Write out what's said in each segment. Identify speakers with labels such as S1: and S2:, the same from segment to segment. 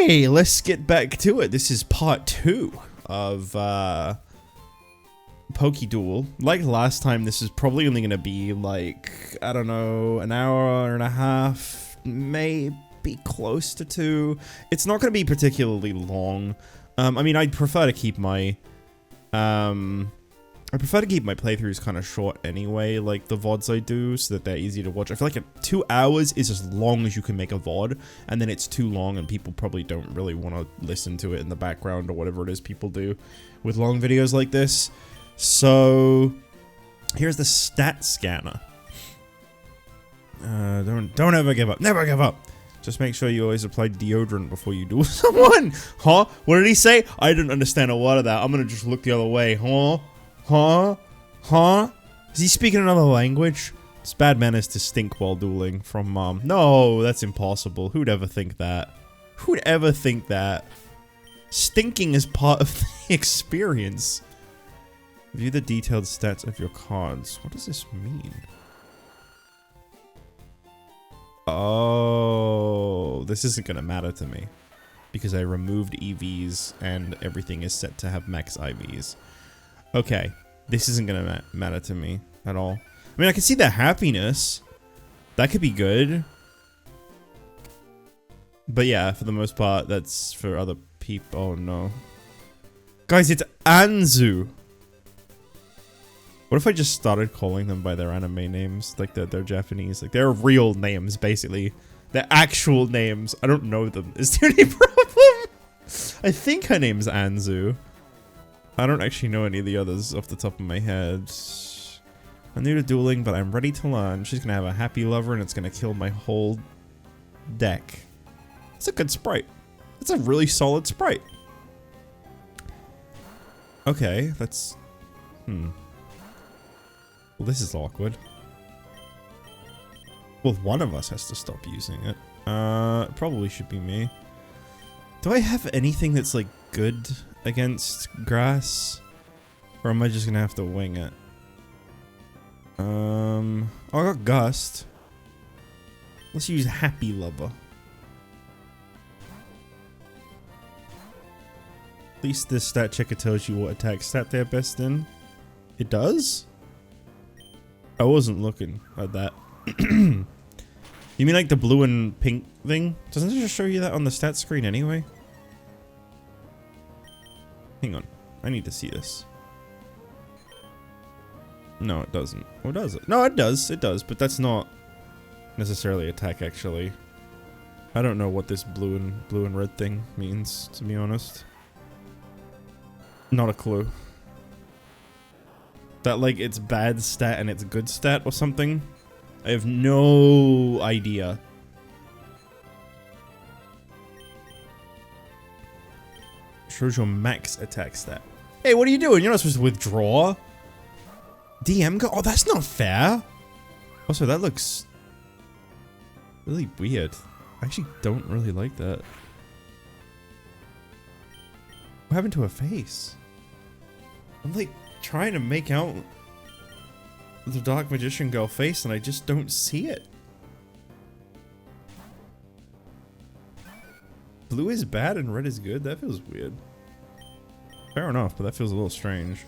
S1: Okay, let's get back to it. This is part 2 of PokéDuel. Like last time, this is probably only going to be like, I don't know, an hour and a half, maybe close to 2. It's not going to be particularly long. I mean, I'd prefer to keep my playthroughs kind of short anyway, like the VODs I do, so that they're easy to watch. I feel like 2 hours is as long as you can make a VOD, and then it's too long and people probably don't really want to listen to it in the background or whatever it is people do with long videos like this. So, here's the stat scanner. Don't ever give up. Never give up. Just make sure you always apply deodorant before you duel someone. Huh? What did he say? I didn't understand a word of that. I'm gonna just look the other way. Huh? Huh? Huh? Is he speaking another language? It's bad manners to stink while dueling from Mom. No, that's impossible. Who'd ever think that? Who'd ever think that? Stinking is part of the experience. View the detailed stats of your cards. What does this mean? Oh, this isn't gonna matter to me because I removed EVs and everything is set to have max IVs. Okay, this isn't gonna matter to me at all. I mean, I can see the happiness. That could be good. But yeah, for the most part, that's for other people. Oh no. Guys, it's Anzu. What if I just started calling them by their anime names? Like they're Japanese. Like they're real names, basically. They're actual names. I don't know them. Is there any problem? I think her name's Anzu. I don't actually know any of the others off the top of my head. I'm new to dueling, but I'm ready to learn. She's gonna have a happy lover and it's gonna kill my whole deck. It's a good sprite. It's a really solid sprite. Okay, that's... Well, this is awkward. Well, one of us has to stop using it. It probably should be me. Do I have anything that's, like, good against grass? Or am I just gonna have to wing it? Oh, I got Gust. Let's use Happy Lover. At least this stat checker tells you what attack stat they're best in. It does? I wasn't looking at that. You mean like the blue and pink thing? Doesn't it just show you that on the stat screen anyway? Hang on. I need to see this. No, it doesn't. Or does it? No, it does. It does, but that's not necessarily attack, actually. I don't know what this blue and red thing means, to be honest. Not a clue. That, like, it's bad stat and it's good stat or something? I have no idea. Shows your max attack stat. Hey, what are you doing? You're not supposed to withdraw. DM go? Oh, that's not fair. Also, that looks really weird. I actually don't really like that. What happened to her face? I'm like trying to make out the Dark Magician girl face and I just don't see it. Blue is bad and red is good? That feels weird. Fair enough, but that feels a little strange.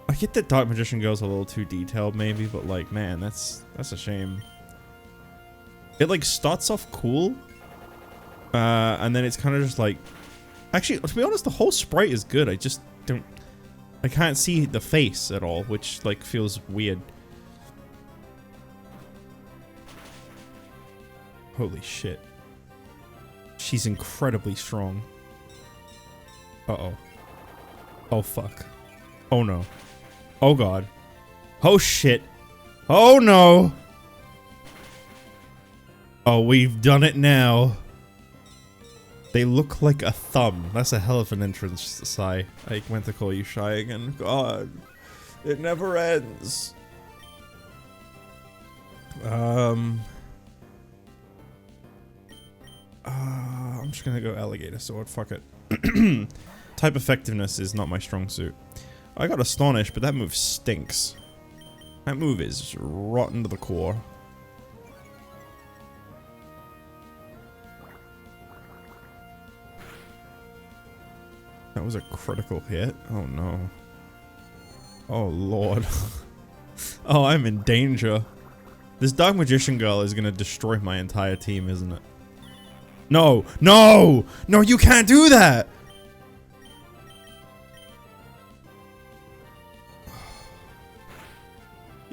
S1: I get that Dark Magician girl's a little too detailed maybe, but like, man, that's a shame. It like starts off cool. And then it's kind of just like... Actually, to be honest, the whole sprite is good. I just don't... I can't see the face at all, which like feels weird. Holy shit. She's incredibly strong. Uh-oh. Oh, fuck. Oh, no. Oh, God. Oh, shit. Oh, no. Oh, we've done it now. They look like a thumb. That's a hell of an entrance, Sai. I meant to call you shy again. God. It never ends. I'm just gonna go alligator sword. Fuck it. Type effectiveness is not my strong suit. I got Astonish, but that move stinks. That move is rotten to the core. That was a critical hit. Oh no. Oh lord. Oh, I'm in danger. This Dark Magician girl is gonna destroy my entire team, isn't it? No! No! No, you can't do that!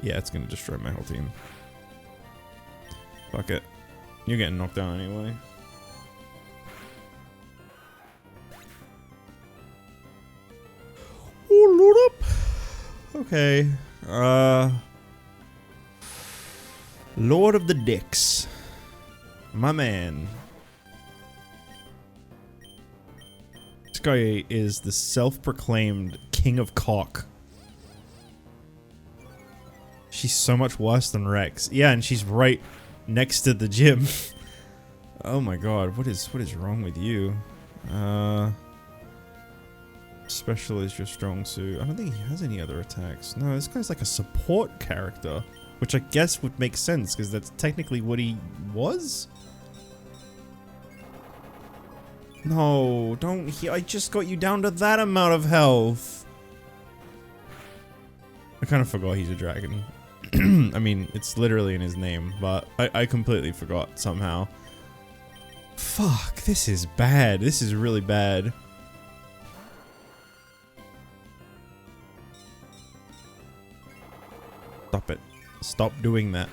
S1: Yeah, it's gonna destroy my whole team. Fuck it. You're getting knocked down anyway. Oh, load up. Okay. Lord of the Dicks. My man. This guy is the self-proclaimed king of cock. She's so much worse than Rex. Yeah, and she's right next to the gym. Oh my god, what is wrong with you? Special is your strong suit. I don't think he has any other attacks. No, this guy's like a support character, which I guess would make sense because that's technically what he was. No, don't. I just got you down to that amount of health. I kind of forgot he's a dragon. I mean, it's literally in his name, but I completely forgot somehow. Fuck, this is bad. This is really bad. Stop it. Stop doing that.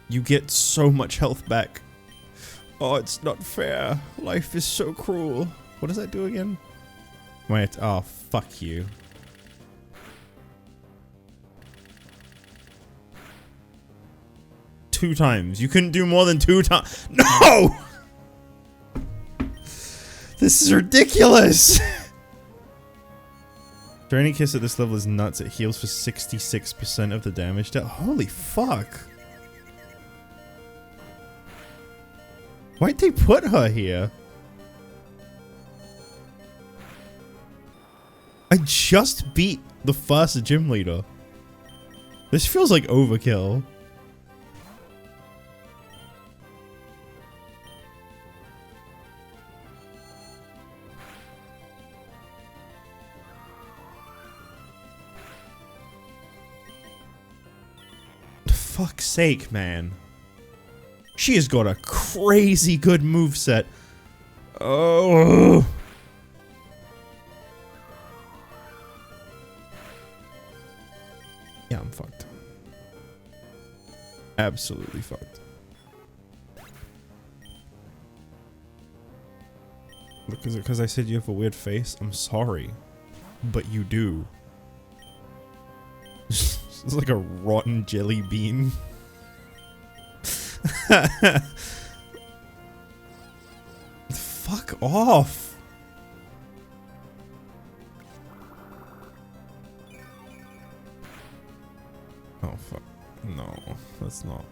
S1: You get so much health back. Oh, it's not fair. Life is so cruel. What does that do again? Wait, oh, fuck you. Two times. You couldn't do more than 2 times. No! This is ridiculous! Draining Kiss at this level is nuts. It heals for 66% of the damage. Holy fuck. Why'd they put her here? I just beat the first gym leader. This feels like overkill. Fuck's sake, man. She has got a crazy good moveset. Oh. Yeah, I'm fucked. Absolutely fucked. Look, is it because I said you have a weird face? I'm sorry. But you do. It's like a rotten jelly bean. Fuck off. Oh fuck. No, that's not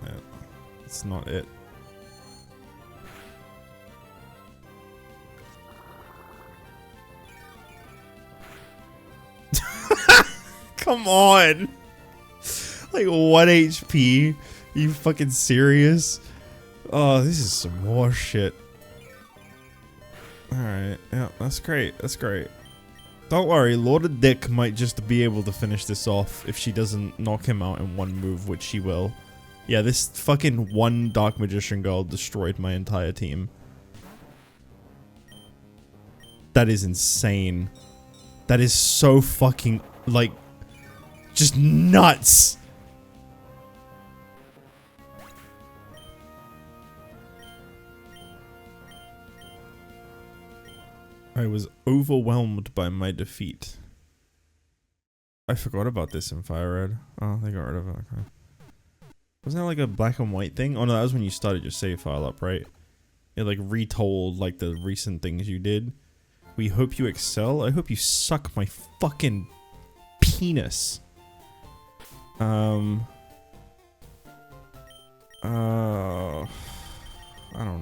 S1: it. That's not it. Come on. Like 1 HP? You fucking serious? Oh, this is some more shit. Alright, yeah, that's great. That's great. Don't worry, Lord of Dick might just be able to finish this off if she doesn't knock him out in one move, which she will. Yeah, this fucking one Dark Magician girl destroyed my entire team. That is insane. That is so fucking, like, just nuts. I was overwhelmed by my defeat. I forgot about this in Fire Red. Oh, they got rid of it. Okay. Wasn't that like a black and white thing? Oh no, that was when you started your save file up, right? It like retold like the recent things you did. We hope you excel. I hope you suck my fucking penis. I don't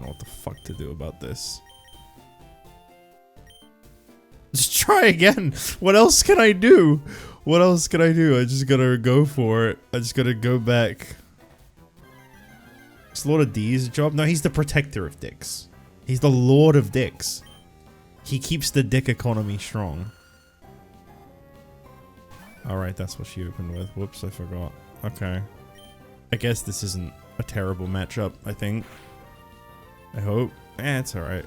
S1: know what the fuck to do about this. Just try again. What else can I do? What else can I do? I just gotta go for it. I just gotta go back. It's Lord of D's job? No, he's the protector of dicks. He's the Lord of Dicks. He keeps the dick economy strong. Alright, that's what she opened with. Whoops, I forgot. Okay. I guess this isn't a terrible matchup, I think. I hope. It's alright.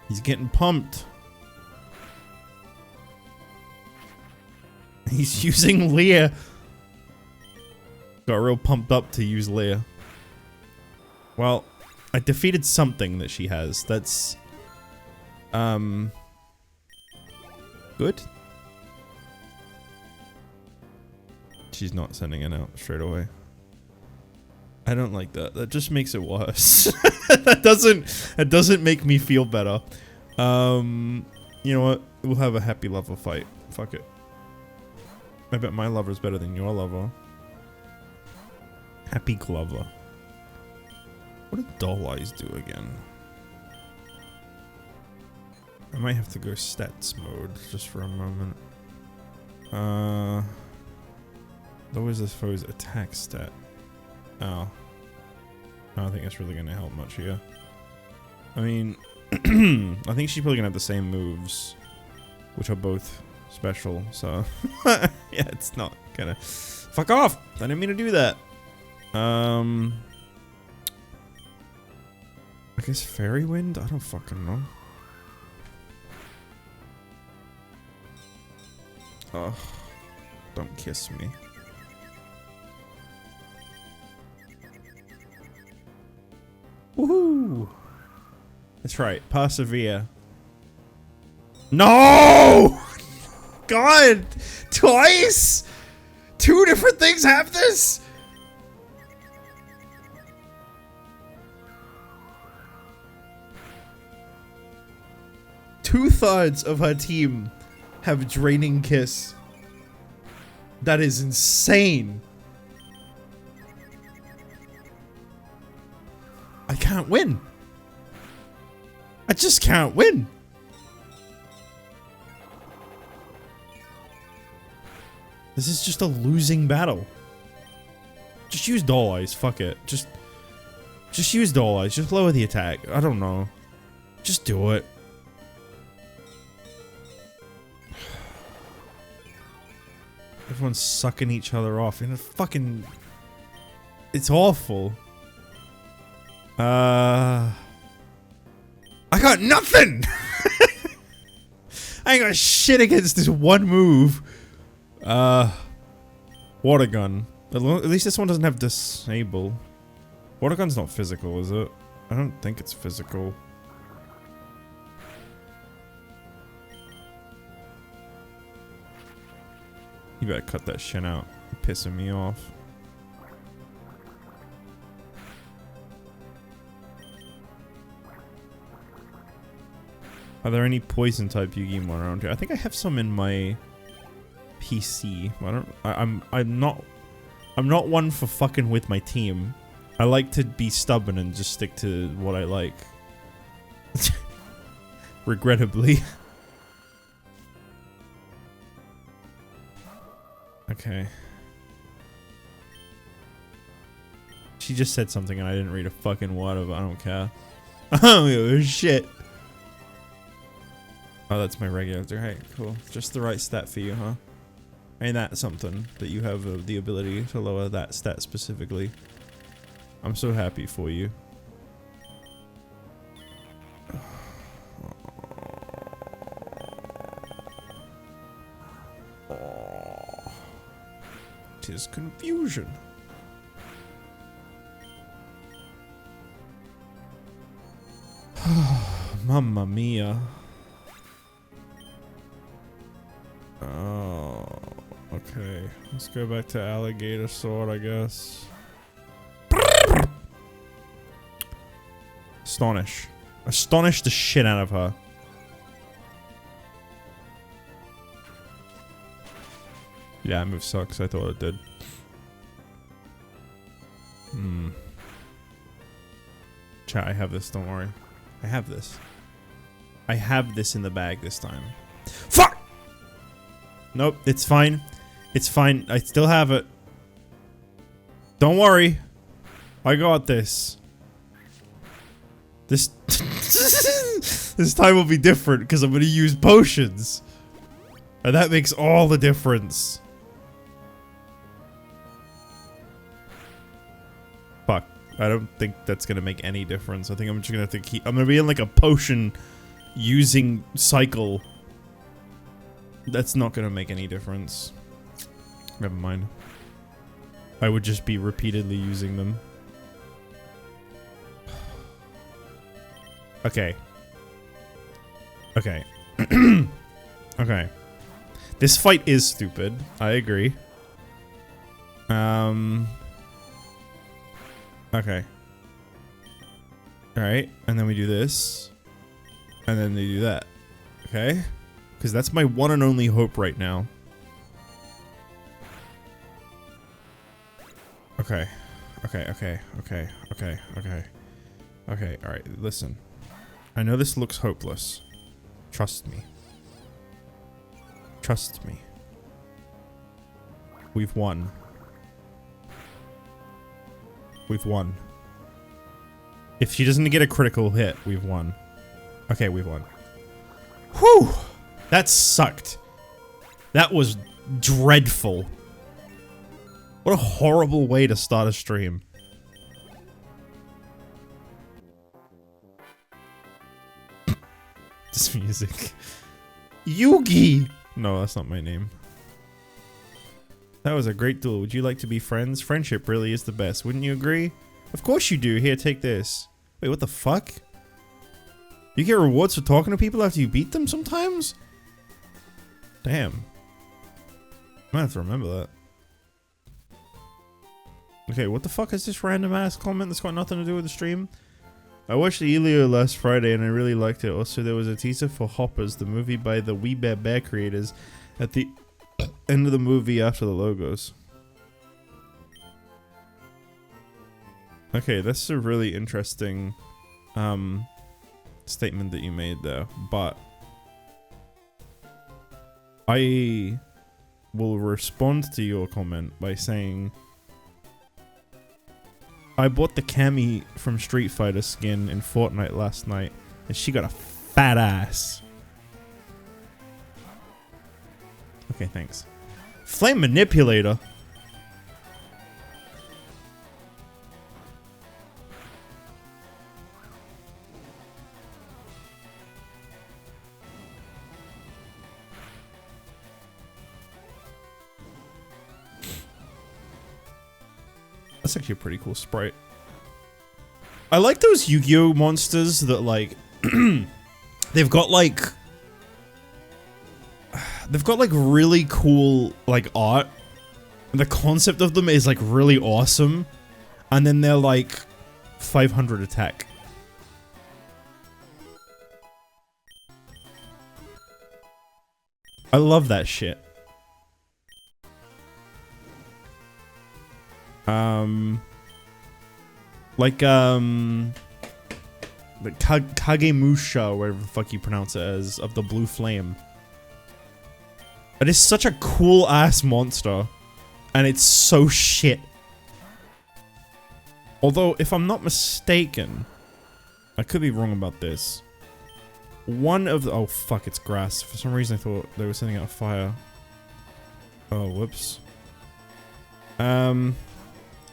S1: He's getting pumped. He's using Leah. Got real pumped up to use Leah. Well, I defeated something that she has. That's good. She's not sending it out straight away. I don't like that. That just makes it worse. that doesn't make me feel better. You know what? We'll have a happy lover fight. Fuck it. I bet my lover's better than your lover. Happy Glover. What did Doll Eyes do again? I might have to go stats mode just for a moment. Lowers the foe's attack stat. Oh. I don't think that's really gonna help much here. I mean, I think she's probably gonna have the same moves, which are both special, so yeah, it's not gonna. Fuck off! I didn't mean to do that. I guess Fairy Wind? I don't fucking know. Oh, don't kiss me. Woohoo! That's right, persevere. No! God! Twice? Two different things have this? Two-thirds of her team have Draining Kiss. That is insane. I can't win. I just can't win. This is just a losing battle. Just use Doll Eyes. Fuck it. Just use Doll Eyes. Just lower the attack. I don't know. Just do it. Everyone's sucking each other off and fucking... It's awful. I got nothing! I ain't got shit against this one move. Water Gun. At least this one doesn't have disable. Water Gun's not physical, is it? I don't think it's physical. You better cut that shit out. You're pissing me off. Are there any poison type Yu-Gi-Oh around here? I think I have some in my PC. I'm not one for fucking with my team. I like to be stubborn and just stick to what I like. Regrettably. Okay. She just said something and I didn't read a fucking word of it. I don't care. Oh shit. Oh, that's my regular. Alright, cool. Just the right stat for you, huh? Ain't that something that you have the ability to lower that stat specifically? I'm so happy for you. Tis confusion. Mamma mia. Oh, okay. Let's go back to Alligator Sword, I guess. Astonish. Astonish the shit out of her. Yeah, that move sucks. I thought it did. Chat, I have this. Don't worry. I have this. I have this in the bag this time. Fuck! Nope, it's fine. It's fine. I still have it. Don't worry. I got this. This this time will be different because I'm gonna use potions. And that makes all the difference. Fuck. I don't think that's gonna make any difference. I think I'm just gonna have to keep... I'm gonna be in like a potion using cycle. That's not gonna make any difference. Never mind. I would just be repeatedly using them. Okay. Okay. Okay. This fight is stupid. I agree. Okay. Alright, and then we do this. And then they do that. Okay? Because that's my one and only hope right now. Okay. Okay, okay, okay, okay, okay. Okay, alright, listen. I know this looks hopeless. Trust me. Trust me. We've won. We've won. If she doesn't get a critical hit, we've won. Okay, we've won. Whew! That sucked. That was dreadful. What a horrible way to start a stream. This music. Yugi! No, that's not my name. That was a great duel. Would you like to be friends? Friendship really is the best. Wouldn't you agree? Of course you do. Here, take this. Wait, what the fuck? You get rewards for talking to people after you beat them sometimes? Damn. I might have to remember that. Okay, what the fuck is this random ass comment that's got nothing to do with the stream? I watched Elio last Friday and I really liked it. Also, there was a teaser for Hoppers, the movie by the We Bare Bear creators, at the end of the movie after the logos. Okay, that's a really interesting statement that you made there, but I will respond to your comment by saying I bought the Cammy from Street Fighter skin in Fortnite last night, and she got a fat ass. Okay, thanks. Flame Manipulator? That's actually a pretty cool sprite. I like those Yu-Gi-Oh monsters that like they've got like really cool like art. The concept of them is like really awesome, and then they're like 500 attack. I love that shit. Like Kagemusha, or whatever the fuck you pronounce it as, of the blue flame. It is such a cool ass monster, and it's so shit. Although, if I'm not mistaken, I could be wrong about this. One of the— oh fuck, it's grass. For some reason I thought they were sending out a fire. Oh, whoops.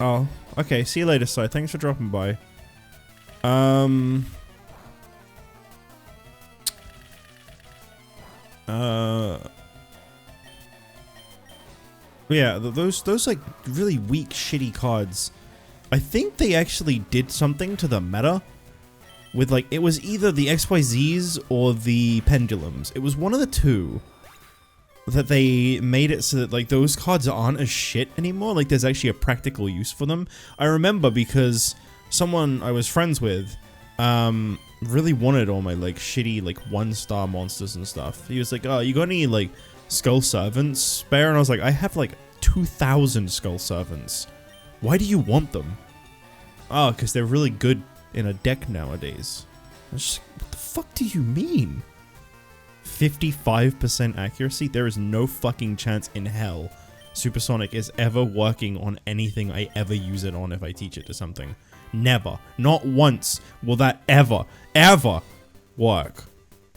S1: Oh, okay, see you later, Si. Thanks for dropping by. Yeah, those like really weak, shitty cards. I think they actually did something to the meta with like, it was either the XYZs or the pendulums. It was one of the two that they made it so that like those cards aren't as shit anymore. Like there's actually a practical use for them. I remember because someone I was friends with really wanted all my like shitty like 1-star monsters and stuff. He was like, oh, you got any like Skull Servants spare? And I was like, I have like 2,000 Skull Servants. Why do you want them? Oh, because they're really good in a deck nowadays. I was just like, what the fuck do you mean? 55% accuracy? There is no fucking chance in hell Supersonic is ever working on anything I ever use it on if I teach it to something. Never. Not once will that ever work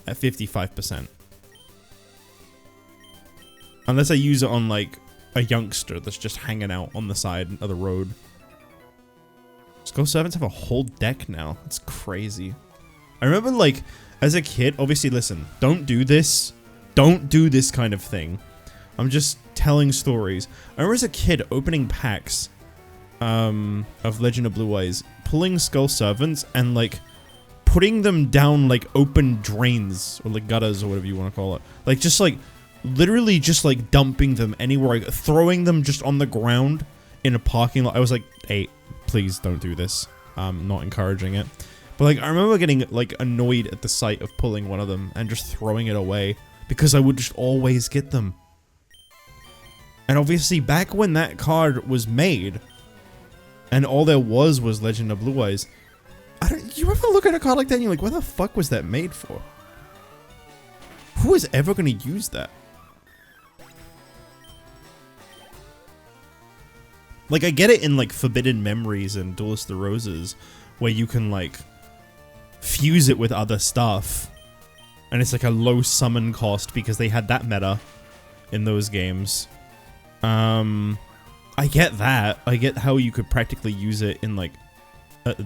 S1: at 55%. Unless I use it on, like, a youngster that's just hanging out on the side of the road. Skull Servants have a whole deck now. That's crazy. I remember, like, as a kid, obviously, listen, don't do this. Don't do this kind of thing. I'm just telling stories. I remember as a kid opening packs of Legend of Blue Eyes, pulling Skull Servants and, like, putting them down, like, open drains or, like, gutters or whatever you want to call it. Like, just, like, literally just, like, dumping them anywhere, throwing them just on the ground in a parking lot. I was like, hey, please don't do this. I'm not encouraging it. But, like, I remember getting, like, annoyed at the sight of pulling one of them and just throwing it away because I would just always get them. And obviously, back when that card was made, and all there was Legend of Blue Eyes, you ever look at a card like that and you're like, what the fuck was that made for? Who is ever going to use that? Like, I get it in, like, Forbidden Memories and Duelist the Roses, where you can, like, fuse it with other stuff. And it's, like, a low summon cost because they had that meta in those games. I get that. I get how you could practically use it in, like,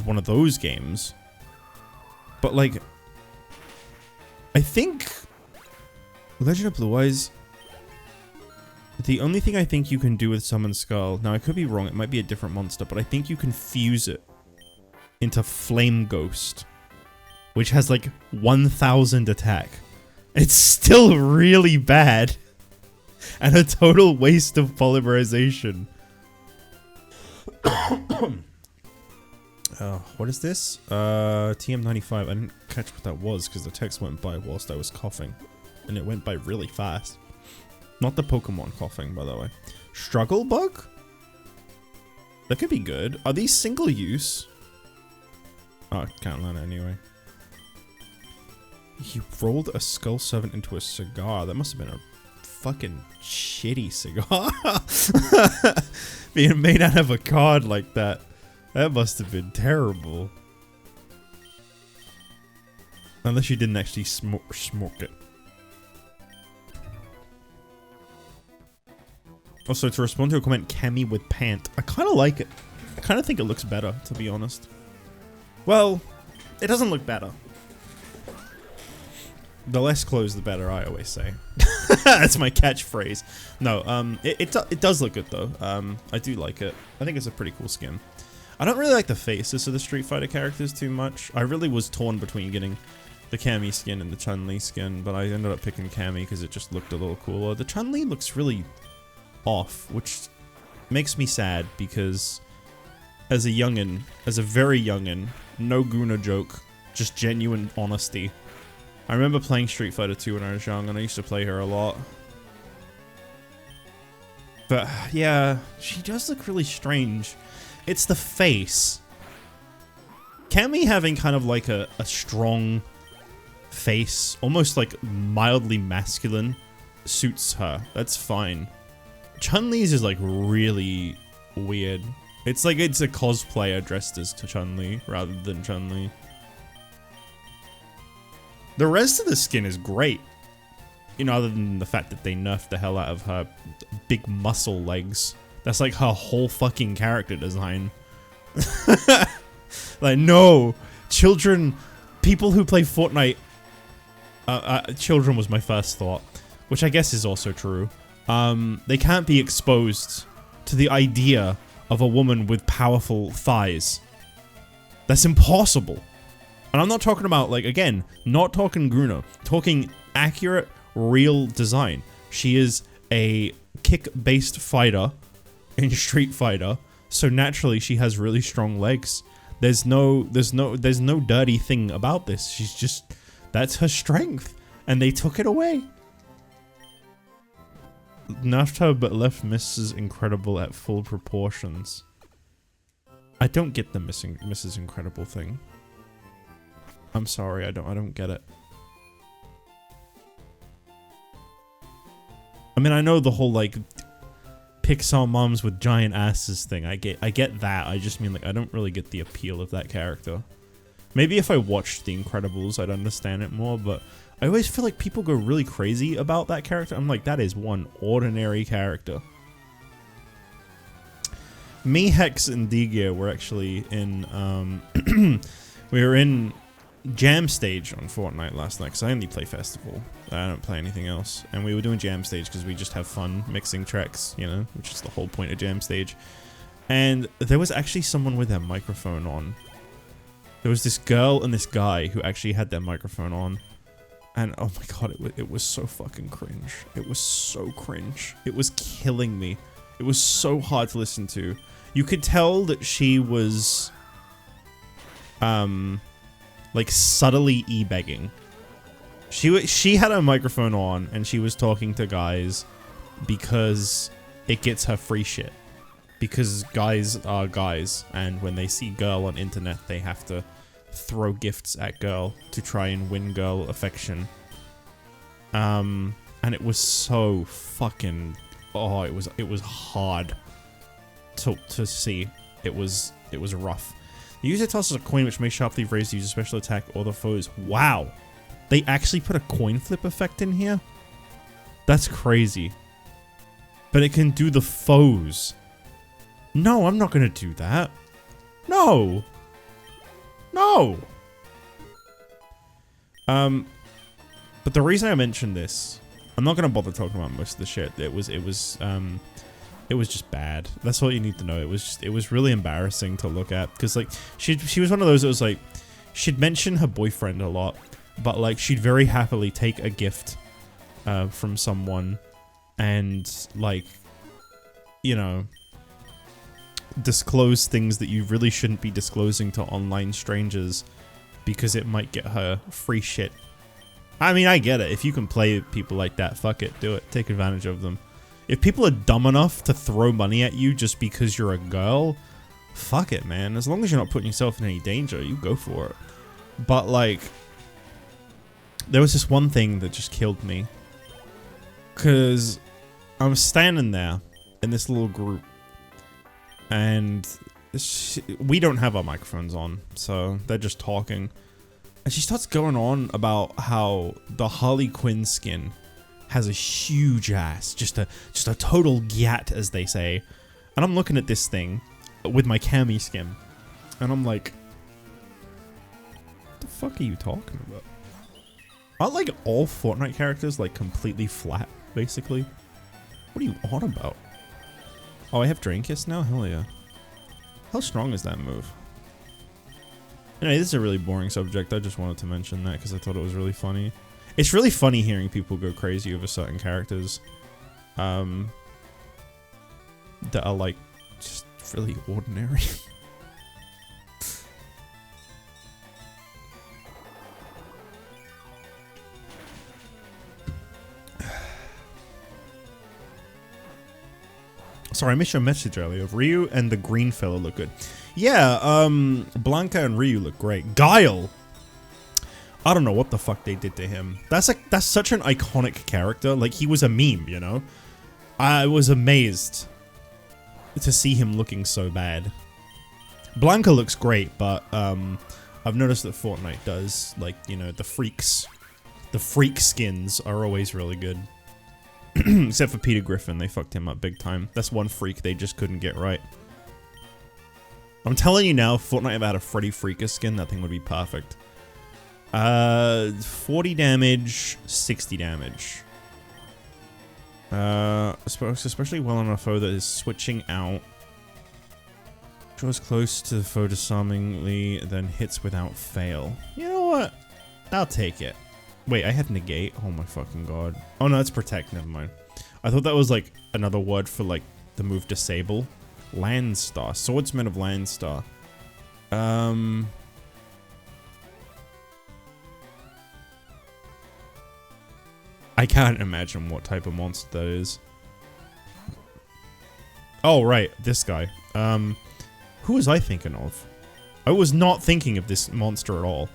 S1: one of those games. But, like, I think Legend of Blue Eyes, the only thing I think you can do with Summon Skull, now I could be wrong, it might be a different monster, but I think you can fuse it into Flame Ghost, which has, like, 1000 attack. It's still really bad. And a total waste of polymerization. What is this? TM95. I didn't catch what that was because the text went by whilst I was coughing. And it went by really fast. Not the Pokemon coughing, by the way. Struggle Bug? That could be good. Are these single use? Oh, I can't learn it anyway. He rolled a Skull Servant into a cigar. That must have been a fucking shitty cigar. Being made out of a card like that. That must have been terrible. Unless you didn't actually smoke it. Also, to respond to a comment, Cammy with pant. I kind of like it. I kind of think it looks better, to be honest. Well, it doesn't look better. The less clothes, the better, I always say. That's my catchphrase. No, it does look good, though. I do like it. I think it's a pretty cool skin. I don't really like the faces of the Street Fighter characters too much. I really was torn between getting the Cammy skin and the Chun-Li skin, but I ended up picking Cammy because it just looked a little cooler. The Chun-Li looks really off, which makes me sad because as a youngin', as a very youngin', no Guna joke, just genuine honesty. I remember playing Street Fighter 2 when I was young, and I used to play her a lot. But, yeah, she does look really strange. It's the face. Cammy having kind of like a strong face, almost like mildly masculine, suits her. That's fine. Chun-Li's is like really weird. It's like it's a cosplayer dressed as Chun-Li rather than Chun-Li. The rest of the skin is great. You know, other than the fact that they nerfed the hell out of her big muscle legs. That's like her whole fucking character design. Like, no. Children, people who play Fortnite... children was my first thought. Which I guess is also true. They can't be exposed to the idea of a woman with powerful thighs. That's impossible. And I'm not talking about, like, again, not talking Gruno. Talking accurate, real design. She is a kick-based fighter in Street Fighter, so naturally she has really strong legs. There's no dirty thing about this. She's just, that's her strength, and they took it away. Nerfed her, but left Mrs. Incredible at full proportions. I don't get the Mrs. Incredible thing. I'm sorry, I don't get it. I mean, I know the whole, like, Pixar moms with giant asses thing. I get that. I just mean, like, I don't really get the appeal of that character. Maybe if I watched The Incredibles, I'd understand it more, but I always feel like people go really crazy about that character. I'm like, that is one ordinary character. Me, Hex, and D-Gear were actually in, we were in Jam Stage on Fortnite last night, because I only play Festival. I don't play anything else. And we were doing Jam Stage because we just have fun mixing tracks, you know, which is the whole point of Jam Stage. And there was actually someone with their microphone on. There was this girl and this guy who actually had their microphone on. And oh my god, it was so fucking cringe. It was so cringe. It was killing me. It was so hard to listen to. You could tell that she was, like subtly e-begging. She had a microphone on and she was talking to guys because it gets her free shit. Because guys are guys, and when they see girl on internet, they have to throw gifts at girl to try and win girl affection. And it was so fucking, oh, it was hard to see. It was rough. The user tosses a coin which may sharply raise the user's special attack or the foes. Wow. They actually put a coin flip effect in here? That's crazy. But it can do the foes. No, I'm not gonna do that. No. No. But the reason I mentioned this, I'm not gonna bother talking about most of the shit. It was just bad. That's all you need to know. It was really embarrassing to look at, because like she was one of those that was like, she'd mention her boyfriend a lot, but like she'd very happily take a gift from someone and like, you know, disclose things that you really shouldn't be disclosing to online strangers because it might get her free shit. I mean, I get it. If you can play people like that, fuck it, do it. Take advantage of them. If people are dumb enough to throw money at you just because you're a girl, fuck it, man. As long as you're not putting yourself in any danger, you go for it. But like, there was this one thing that just killed me. Because I was standing there in this little group, and we don't have our microphones on, so they're just talking. And she starts going on about how the Harley Quinn skin has a huge ass, just a total gyat, as they say. And I'm looking at this thing with my cami skin, and I'm like, what the fuck are you talking about? Aren't like all Fortnite characters like completely flat, basically? What are you on about? Oh, I have Drain Kiss now? Hell yeah. How strong is that move? Anyway, this is a really boring subject. I just wanted to mention that because I thought it was really funny. It's really funny hearing people go crazy over certain characters that are like just really ordinary. Sorry, I missed your message earlier. Ryu and the green fella look good. Yeah, Blanca and Ryu look great. Guile! I don't know what the fuck they did to him. That's such an iconic character. Like, he was a meme, you know? I was amazed to see him looking so bad. Blanca looks great, but I've noticed that Fortnite does, like, you know, the freak skins are always really good. Except for Peter Griffin, they fucked him up big time. That's one freak they just couldn't get right. I'm telling you now, if Fortnite ever had a Freddy Freaker skin, that thing would be perfect. 40 damage, 60 damage. Especially well on a foe that is switching out. Draws close to the foe disarmingly, then hits without fail. You know what? I'll take it. Wait, I had negate? Oh my fucking god. Oh no, it's protect, never mind. I thought that was like another word for like the move disable. Landstar, Swordsman of Landstar. I can't imagine what type of monster that is. Oh right, this guy. Who was I thinking of? I was not thinking of this monster at all.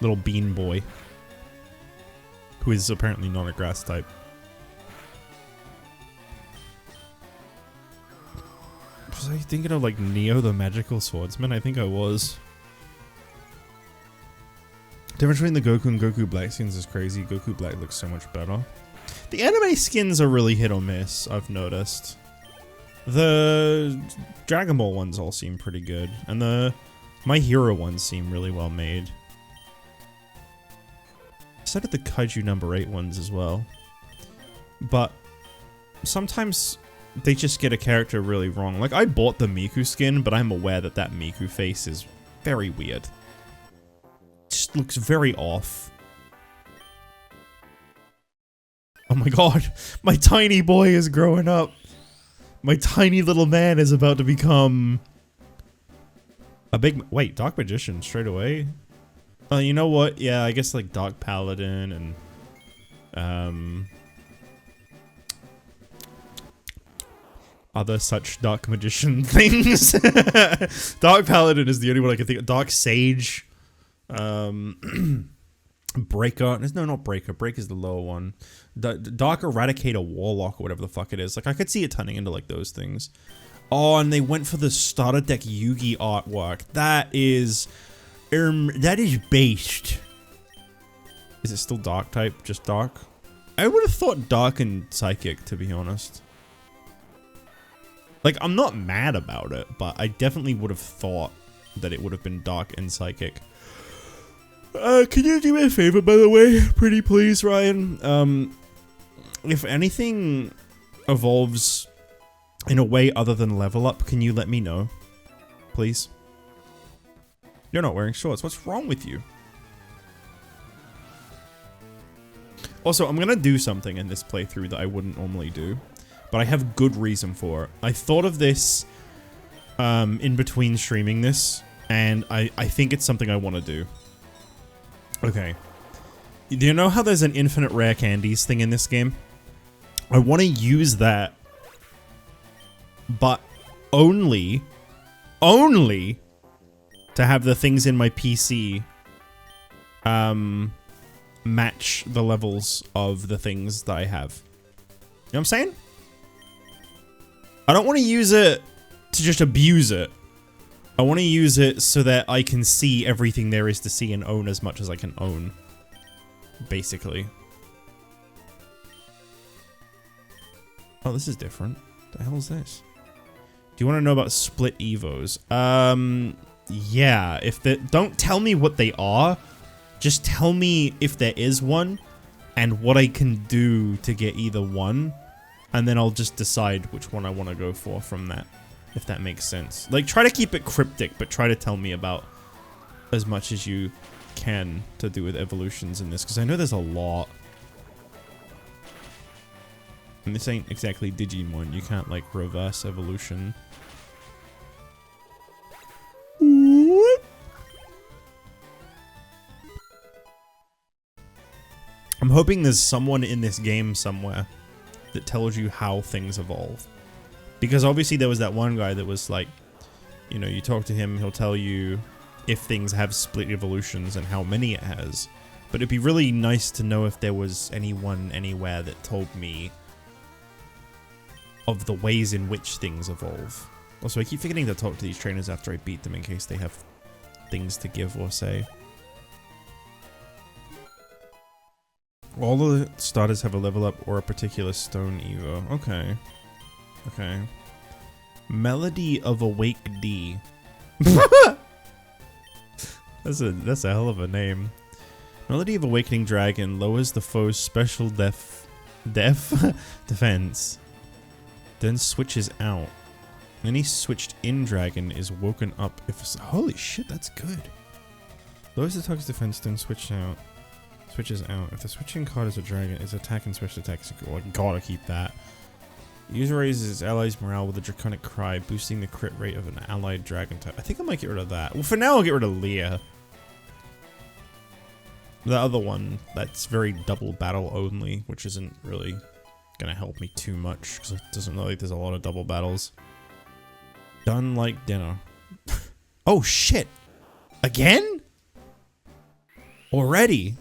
S1: Little bean boy. Who is apparently not a grass type. Was I thinking of like Neo the Magical Swordsman? I think I was. The difference between the Goku and Goku Black skins is crazy. Goku Black looks so much better. The anime skins are really hit or miss, I've noticed. The Dragon Ball ones all seem pretty good. And the My Hero ones seem really well made. So did the Kaiju number 8 ones as well. But sometimes they just get a character really wrong. Like, I bought the Miku skin, but I'm aware that that Miku face is very weird. Just looks very off. Oh my god, my tiny boy is growing up. My tiny little man is about to become a big... Wait, Dark Magician straight away? You know what? Yeah, I guess like Dark Paladin and other such Dark Magician things. Dark Paladin is the only one I can think of. Dark Sage. Breaker. No, not Breaker. Breaker is the lower one. Dark Eradicator Warlock or whatever the fuck it is. Like, I could see it turning into like those things. Oh, and they went for the starter deck Yugi artwork. That is based. Is it still Dark type? Just Dark? I would have thought Dark and Psychic, to be honest. Like, I'm not mad about it, but I definitely would have thought that it would have been Dark and Psychic. Can you do me a favor, by the way? Pretty please, Ryan. If anything evolves in a way other than level up, can you let me know? Please? You're not wearing shorts. What's wrong with you? Also, I'm gonna do something in this playthrough that I wouldn't normally do, but I have good reason for it. I thought of this in between streaming this, and I think it's something I want to do. Okay. Do you know how there's an infinite rare candies thing in this game? I want to use that, but only to have the things in my PC match the levels of the things that I have. You know what I'm saying? I don't want to use it to just abuse it. I want to use it so that I can see everything there is to see and own as much as I can own. Basically. Oh, this is different. What the hell is this? Do you want to know about split evos? Yeah. Don't tell me what they are. Just tell me if there is one and what I can do to get either one. And then I'll just decide which one I want to go for from that. If that makes sense. Like, try to keep it cryptic, but try to tell me about as much as you can to do with evolutions in this, because I know there's a lot. And this ain't exactly Digimon. You can't, like, reverse evolution. I'm hoping there's someone in this game somewhere that tells you how things evolve. Because obviously there was that one guy that was like, you know, you talk to him, he'll tell you if things have split evolutions and how many it has. But it'd be really nice to know if there was anyone anywhere that told me of the ways in which things evolve. Also, I keep forgetting to talk to these trainers after I beat them in case they have things to give or say. All the starters have a level up or a particular stone evo. Okay. Okay. Melody of Awake D. That's a hell of a name. Melody of Awakening Dragon lowers the foe's special defense. Then switches out. Any switched in dragon is woken up if... Holy shit, that's good. Lowers the target's defense, then switches out. If the switching card is a dragon, its attack and special attacks. Oh, I gotta keep that. User raises its allies' morale with a draconic cry, boosting the crit rate of an allied dragon type. I think I might get rid of that. Well, for now, I'll get rid of Leah. The other one, that's very double battle only, which isn't really gonna help me too much, because it doesn't look like there's a lot of double battles. Done like dinner. Oh, shit! Again? Already?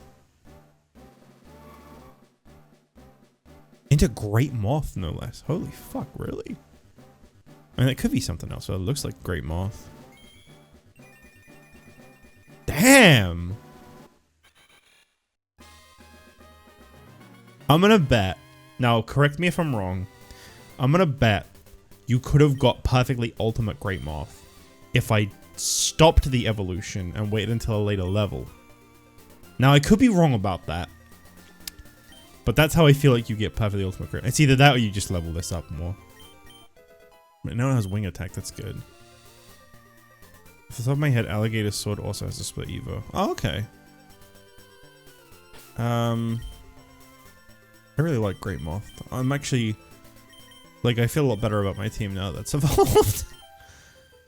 S1: Into Great Moth, no less. Holy fuck, really? I mean, it could be something else, but it looks like Great Moth. Damn! I'm gonna bet. Now, correct me if I'm wrong. I'm gonna bet you could have got perfectly ultimate Great Moth if I stopped the evolution and waited until a later level. Now, I could be wrong about that. But that's how I feel like you get perfectly ultimate Great. It's either that or you just level this up more. But now it has wing attack, that's good. Off the top of my head, Alligator Sword also has a split Evo. Oh, okay. I really like Great Moth. I'm actually... Like, I feel a lot better about my team now that's evolved.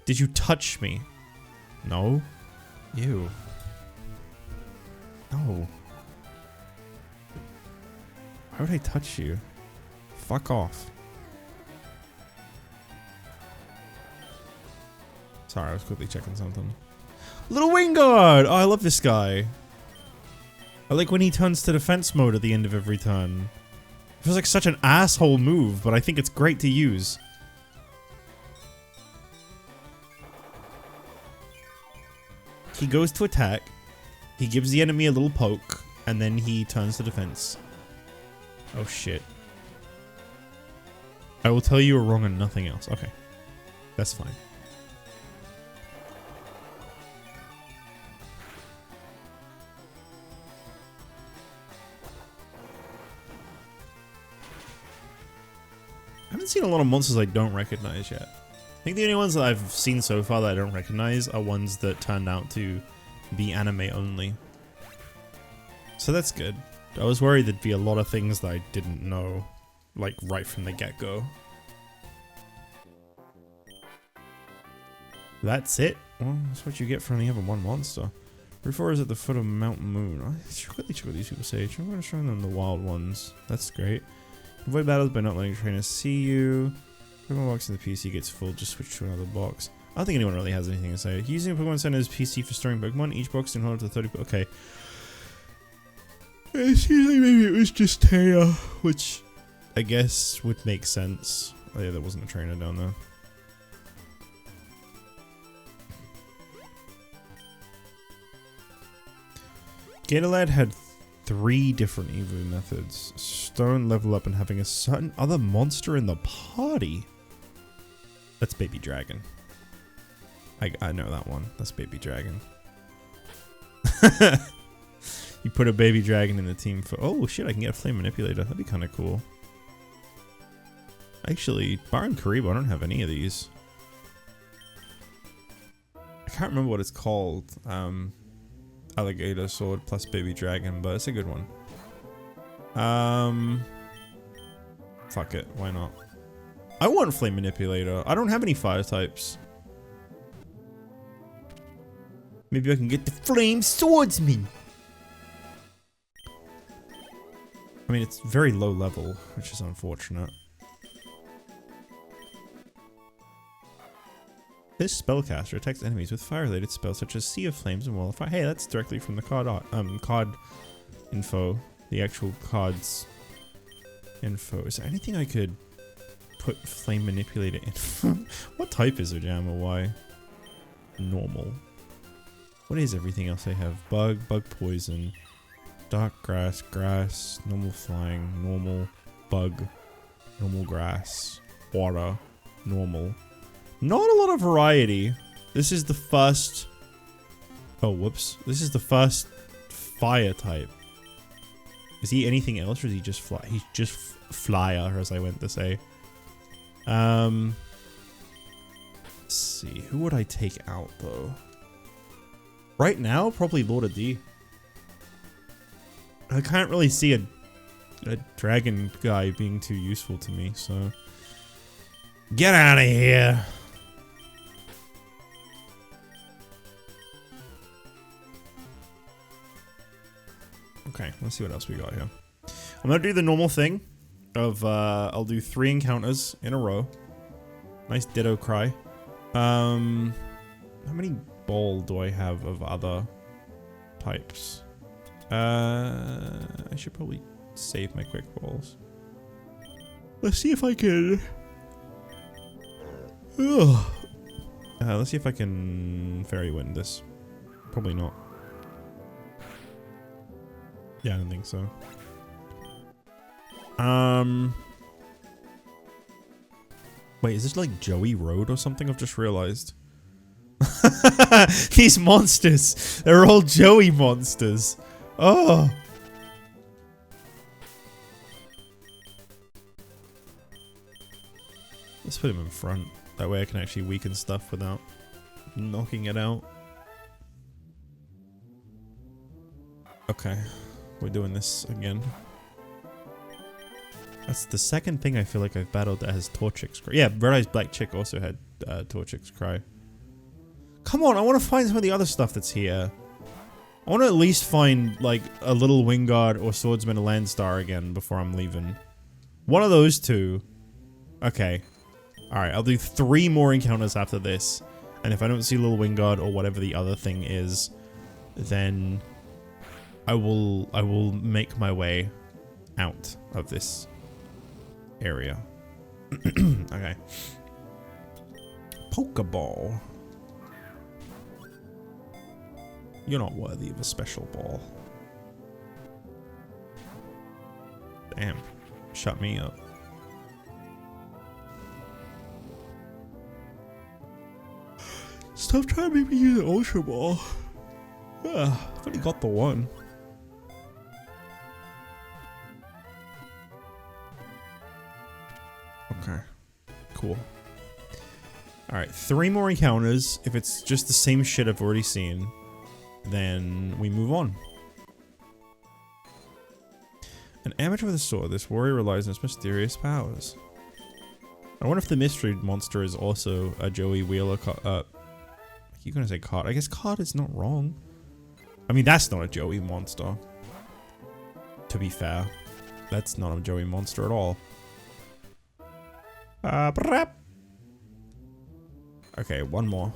S1: Did you touch me? No. Ew. No. Why would I touch you? Fuck off. Sorry, I was quickly checking something. Little Wingard! Oh, I love this guy. I like when he turns to defense mode at the end of every turn. It feels like such an asshole move, but I think it's great to use. He goes to attack, he gives the enemy a little poke, and then he turns to defense. Oh shit. I will tell you you're wrong and nothing else. Okay. That's fine. I haven't seen a lot of monsters I don't recognize yet. I think the only ones that I've seen so far that I don't recognize are ones that turned out to be anime only. So that's good. I was worried there'd be a lot of things that I didn't know, like right from the get-go. That's it? Well, that's what you get for only having one monster. Route 4 is at the foot of Mount Moon. I should quickly check what these people say. I'm going to show them the wild ones. That's great. Avoid battles by not letting trainers see you. Pokemon box in the PC gets full, just switch to another box. I don't think anyone really has anything to say. Using a Pokemon Center's PC for storing Pokemon, each box can hold up to 30. Okay. It seems like maybe it was just Taya, which I guess would make sense. Oh yeah, there wasn't a trainer down there. Gatorlad had 3 different Evo methods. Stone, level up, and having a certain other monster in the party. That's Baby Dragon. I know that one. That's Baby Dragon. You put a Baby Dragon in the team for... Oh shit, I can get a Flame Manipulator. That'd be kind of cool. Actually, barring Karibo, I don't have any of these. I can't remember what it's called. Alligator Sword plus Baby Dragon, but it's a good one. Fuck it, why not? I want Flame Manipulator. I don't have any fire types. Maybe I can get the Flame Swordsman. I mean, it's very low level, which is unfortunate. This spellcaster attacks enemies with fire-related spells such as Sea of Flames and Wall of Fire. Hey, that's directly from the card art, card info. The actual cards info. Is there anything I could put Flame Manipulator in? What type is Ojama? Why? Normal. What is everything else I have? Bug, bug poison, dark grass, grass, normal flying, normal, bug, normal grass, water, normal. Not a lot of variety. This is the first... Oh, whoops. This is the first fire type. Is he anything else or is he just fly? He's just flyer, as I went to say. Let's see. Who would I take out, though? Right now, probably Lord of D. I can't really see a dragon guy being too useful to me, so... Get out of here! Okay, let's see what else we got here. I'm gonna do the normal thing of, I'll do 3 encounters in a row. Nice ditto cry. How many ball do I have of other types? I should probably save my quick balls. Let's see if I can... Let's see if I can fairy wind this. Probably not. Yeah, I don't think so. Wait, is this like Joey Road or something? I've just realized. These monsters! They're all Joey monsters. Oh! Let's put him in front. That way I can actually weaken stuff without knocking it out. Okay. We're doing this again. That's the second thing I feel like I've battled that has Torchic's Cry. Yeah, Red Eyes Black Chick also had Torchic's Cry. Come on, I want to find some of the other stuff that's here. I want to at least find, like, a little Wingard or Swordsman Landstar again before I'm leaving. One of those two. Okay. Alright, I'll do 3 more encounters after this. And if I don't see Little Wingard or whatever the other thing is, then I will make my way out of this area. Okay. Pokeball. You're not worthy of a special ball. Damn. Shut me up. Stop trying to make me use an Ultra Ball. I've only got the one. Okay. Cool. Alright, 3 more encounters. If it's just the same shit I've already seen, then we move on. An amateur with a sword, this warrior relies on its mysterious powers. I wonder if the mystery monster is also a Joey Wheeler. You're gonna say card. I guess card is not wrong. I mean, that's not a Joey monster. To be fair, that's not a Joey monster at all. Okay, one more.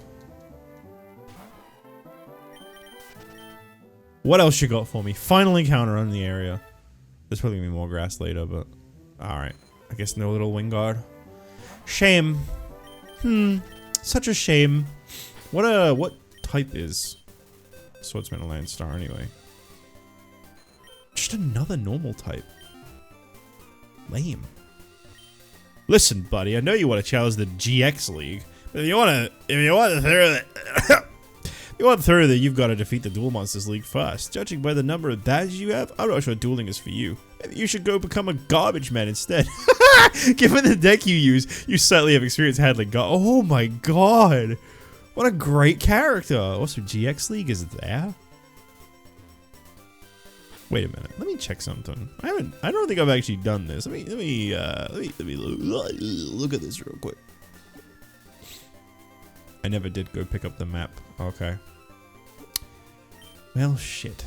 S1: What else you got for me? Final encounter on the area. There's probably gonna be more grass later, but alright. I guess no little Wingard. Shame. Such a shame. What type is Swordsman Landstar anyway? Just another normal type. Lame. Listen, buddy, I know you want to challenge the GX League, but if you want to through that, you've got to defeat the Duel Monsters League first. Judging by the number of badges you have, I'm not sure dueling is for you. Maybe you should go become a garbage man instead. Given the deck you use, you certainly have experience handling oh my god. What a great character. Also, GX League is there? Wait a minute. Let me check something. I don't think I've actually done this. Let me look at this real quick. I never did go pick up the map. Okay. Well, shit.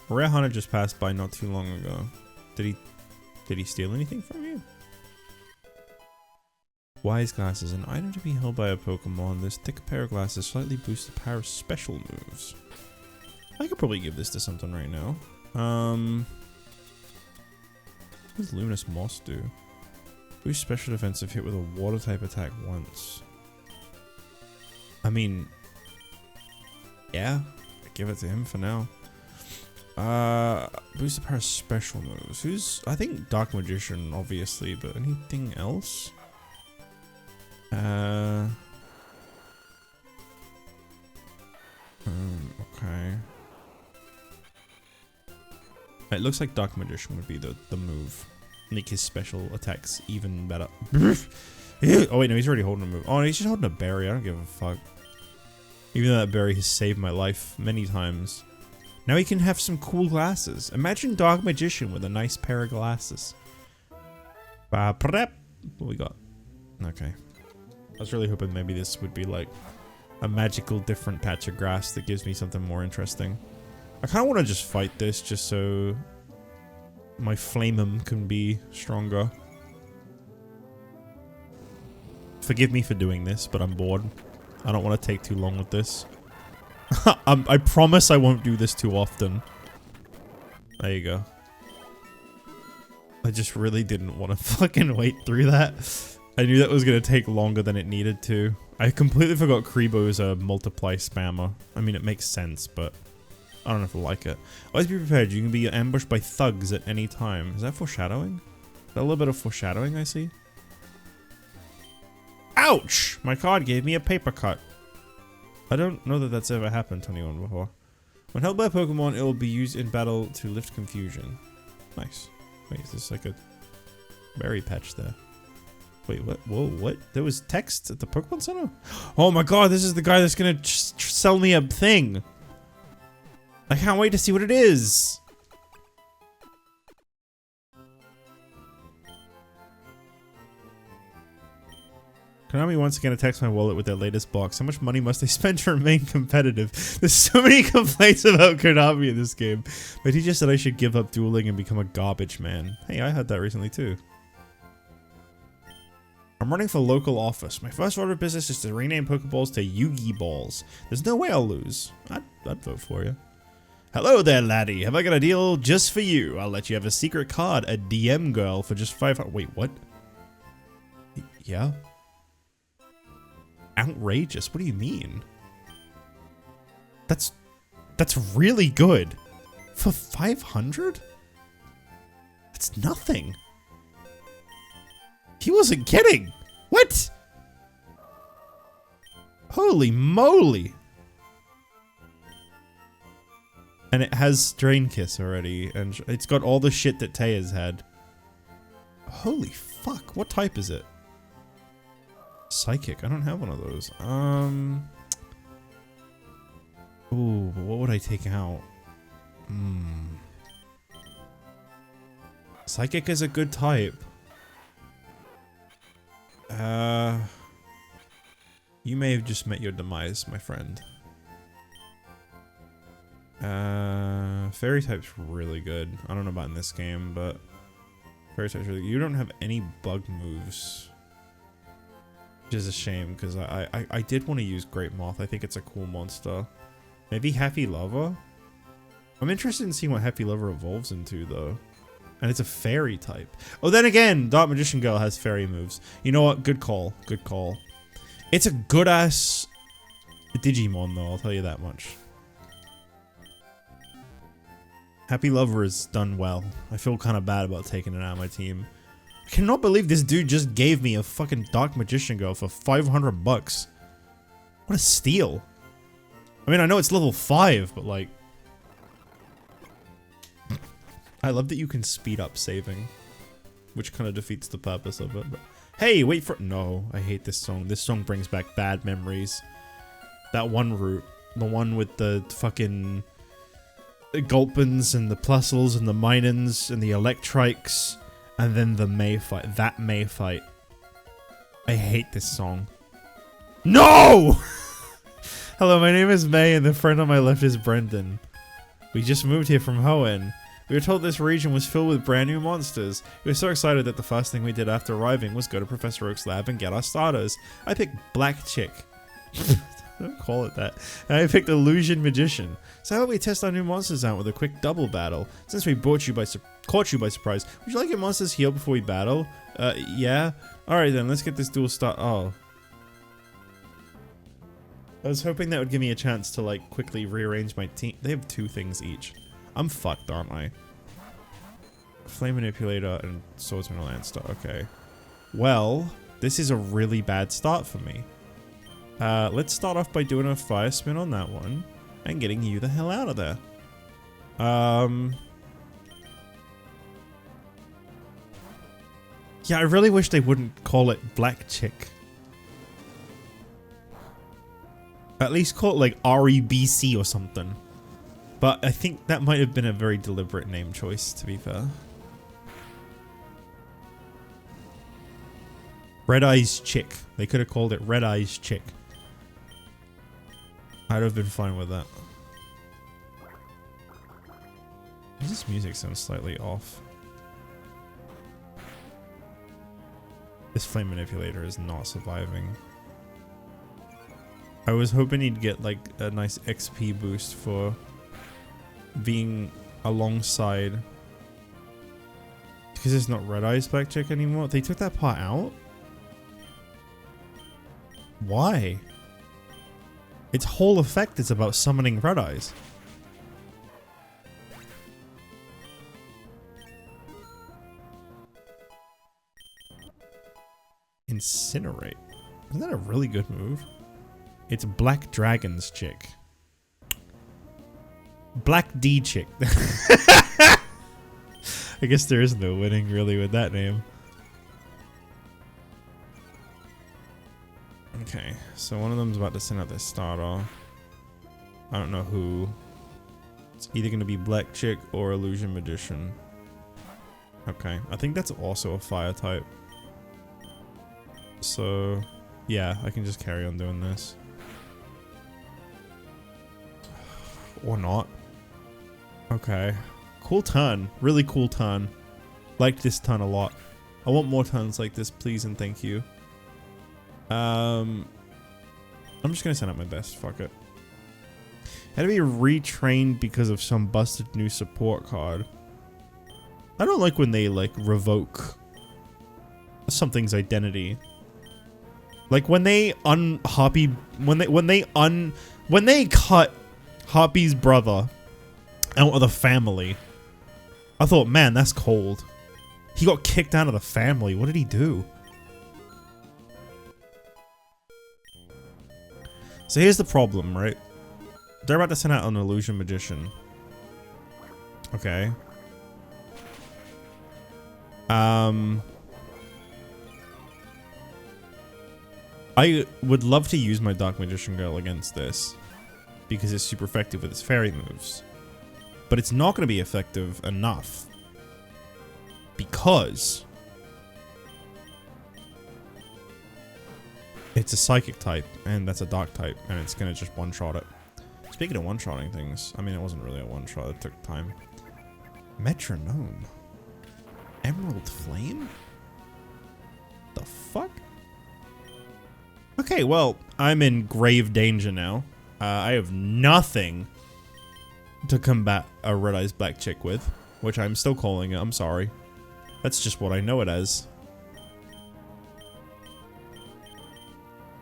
S1: Rare Hunter just passed by not too long ago. Did he steal anything from you? Wise Glasses, an item to be held by a Pokemon. This thick pair of glasses slightly boosts the power of special moves. I could probably give this to something right now. What does Luminous Moss do? Boost special defense if hit with a water type attack once. I mean, yeah, give it to him for now. Boost the power of special moves. I think Dark Magician, obviously, but anything else? Okay. It looks like Dark Magician would be the move. Make his special attacks even better. Oh wait, no, he's already holding a move. Oh, no, he's just holding a berry. I don't give a fuck. Even though that berry has saved my life many times. Now he can have some cool glasses. Imagine Dark Magician with a nice pair of glasses. What we got? Okay. I was really hoping maybe this would be like a magical different patch of grass that gives me something more interesting. I kind of want to just fight this just so my Flamem can be stronger. Forgive me for doing this, but I'm bored. I don't want to take too long with this. I promise I won't do this too often. There you go. I just really didn't want to fucking wait through that. I knew that was going to take longer than it needed to. I completely forgot Kribo is a multiply spammer. I mean, it makes sense, but I don't know if I like it. Always be prepared. You can be ambushed by thugs at any time. Is that foreshadowing? Is that a little bit of foreshadowing I see? Ouch! My card gave me a paper cut. I don't know that that's ever happened to anyone before. When held by a Pokemon, it will be used in battle to lift confusion. Nice. Wait, is this like a berry patch there? Wait, what? Whoa, what? There was text at the Pokemon Center? Oh my god, this is the guy that's gonna sell me a thing. I can't wait to see what it is. Konami once again attacks my wallet with their latest box. How much money must I spend to remain competitive? There's so many complaints about Konami in this game. But he just said I should give up dueling and become a garbage man. Hey, I heard that recently too. I'm running for local office. My first order of business is to rename Pokeballs to Yugi Balls. There's no way I'll lose. I'd vote for you. Hello there, laddie. Have I got a deal just for you? I'll let you have a secret card, a DM girl, for just 500. Wait, what? Yeah? Outrageous. What do you mean? That's really good. For 500? That's nothing. He wasn't kidding. What? Holy moly. And it has Drain Kiss already, and it's got all the shit that Taya's had. Holy fuck. What type is it? Psychic. I don't have one of those. Ooh, but what would I take out? Psychic is a good type. You may have just met your demise, my friend. Fairy type's really good. I don't know about in this game, but Fairy type's really good. You don't have any bug moves. Which is a shame, because I did want to use Great Moth. I think it's a cool monster. Maybe Happy Lover? I'm interested in seeing what Happy Lover evolves into, though. And it's a fairy type. Oh, then again, Dark Magician Girl has fairy moves. You know what? Good call. Good call. It's a good-ass Digimon, though. I'll tell you that much. Happy Lover is done well. I feel kind of bad about taking it out of my team. I cannot believe this dude just gave me a fucking Dark Magician Girl for 500 bucks. What a steal. I mean, I know it's level 5, but like... I love that you can speed up saving. Which kind of defeats the purpose of it. But hey, wait for... No, I hate this song. This song brings back bad memories. That one route. The one with the fucking... The Gulpins and the Plusles and the Minans and the Electrics. And then the May fight. That May fight. I hate this song. No! Hello, my name is May and the friend on my left is Brendan. We just moved here from Hoenn. We were told this region was filled with brand new monsters. We were so excited that the first thing we did after arriving was go to Professor Oak's lab and get our starters. I picked Black Chick. Don't call it that. And I picked Illusion Magician. So how about we test our new monsters out with a quick double battle? Since we caught you by surprise, would you like your monsters healed before we battle? Yeah? Alright then, let's get this duel start. Oh. I was hoping that would give me a chance to like quickly rearrange my team. They have 2 things each. I'm fucked, aren't I? Flame Manipulator and Swordsman and Landstar. Okay. Well, this is a really bad start for me. Let's start off by doing a Fire Spin on that one and getting you the hell out of there. Yeah, I really wish they wouldn't call it Black Chick. At least call it like REBC or something. But I think that might have been a very deliberate name choice, to be fair. Red Eyes Chick. They could have called it Red Eyes Chick. I'd have been fine with that. This music sounds slightly off. This Flame Manipulator is not surviving. I was hoping he'd get like a nice XP boost for being alongside. Because it's not Red Eyes Black Chick anymore. They took that part out? Why? Its whole effect is about summoning Red Eyes. Incinerate. Isn't that a really good move? It's Black Dragon's chick. Black D chick. I guess there is no winning really with that name. Okay, so one of them's about to send out their starter. I don't know who. It's either going to be Black Chick or Illusion Magician. Okay, I think that's also a fire type. So, yeah, I can just carry on doing this. Or not. Okay. Cool turn. Really cool turn. Like this turn a lot. I want more turns like this, please and thank you. I'm just gonna send out my best. Fuck it. Had to be retrained because of some busted new support card. I don't like when they like revoke something's identity. Like when they when they cut Hoppy's brother out of the family. I thought, man, that's cold. He got kicked out of the family. What did he do? So here's the problem, right? They're about to send out an Illusion Magician. Okay. I would love to use my Dark Magician Girl against this because it's super effective with its fairy moves. But it's not going to be effective enough because it's a psychic type and that's a dark type and it's going to just one-shot it. Speaking of one-shotting things, I mean, it wasn't really a one-shot, it took time. Metronome. Emerald Flame? The fuck? Okay, well, I'm in grave danger now. I have nothing to combat a Red Eyes Black Chick with, which I'm still calling it. I'm sorry. That's just what I know it as.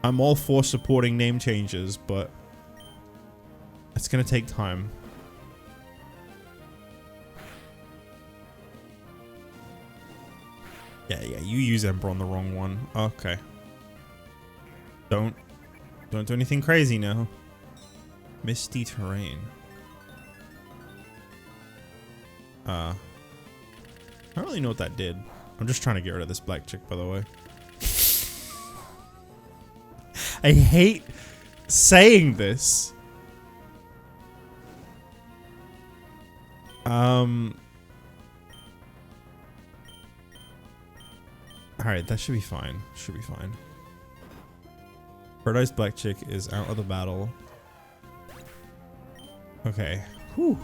S1: I'm all for supporting name changes, but it's gonna take time. Yeah, you use Ember on the wrong one. Okay. Don't do anything crazy now. Misty Terrain. I don't really know what that did. I'm just trying to get rid of this black chick, by the way. I hate saying this. Alright, that should be fine. Should be fine. Red Eyes Black Chick is out of the battle. Okay. Whew.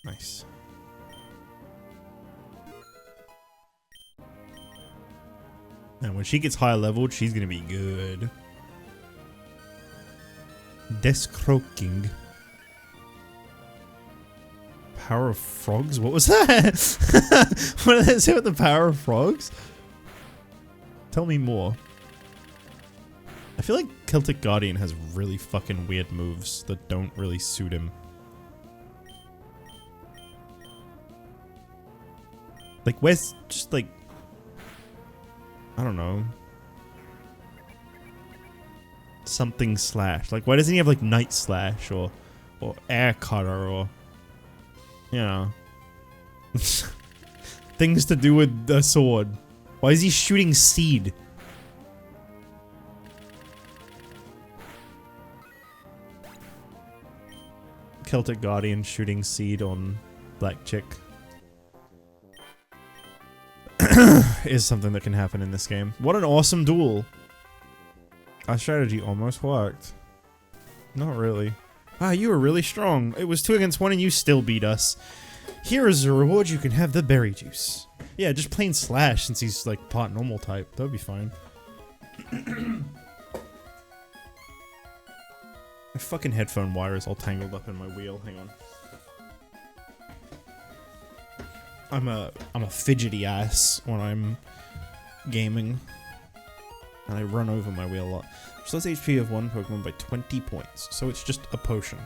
S1: Nice. And when she gets high leveled, she's gonna be good. Descroaking. Power of Frogs? What was that? What did that say with the power of frogs? Tell me more. I feel like Celtic Guardian has really fucking weird moves that don't really suit him. Like, where's just like... I don't know. Something slash. Like, why doesn't he have like Night Slash or Air Cutter or... You know. Things to do with the sword. Why is he shooting seed? Celtic Guardian shooting seed on Black Chick. Is something that can happen in this game. What an awesome duel. Our strategy almost worked. Not really. Ah, you were really strong. It was 2 against 1 and you still beat us. Here is a reward, you can have the berry juice. Yeah, just plain slash since he's like pot normal type. That would be fine. My fucking headphone wire is all tangled up in my wheel. Hang on. I'm a fidgety ass when I'm gaming. And I run over my wheel a lot. Restores HP of one Pokemon by 20 points. So it's just a potion.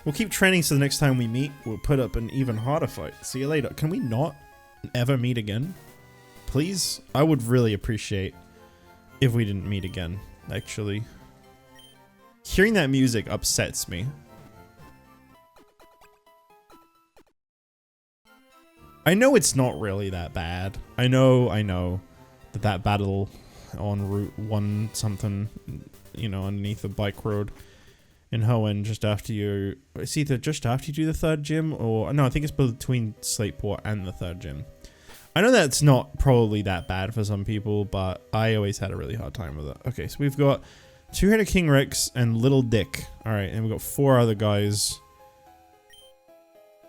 S1: We'll keep training so the next time we meet, we'll put up an even harder fight. See you later. Can we not ever meet again? Please? I would really appreciate if we didn't meet again, actually. Hearing that music upsets me. I know it's not really that bad. I know that battle on Route 1 something, you know, underneath the bike road in Hoenn just after you... It's either just after you do the third gym or... No, I think it's between Slateport and the third gym. I know that's not probably that bad for some people, but I always had a really hard time with it. Okay, so we've got Two-Headed King Rex and Little Dick. Alright, and we've got 4 other guys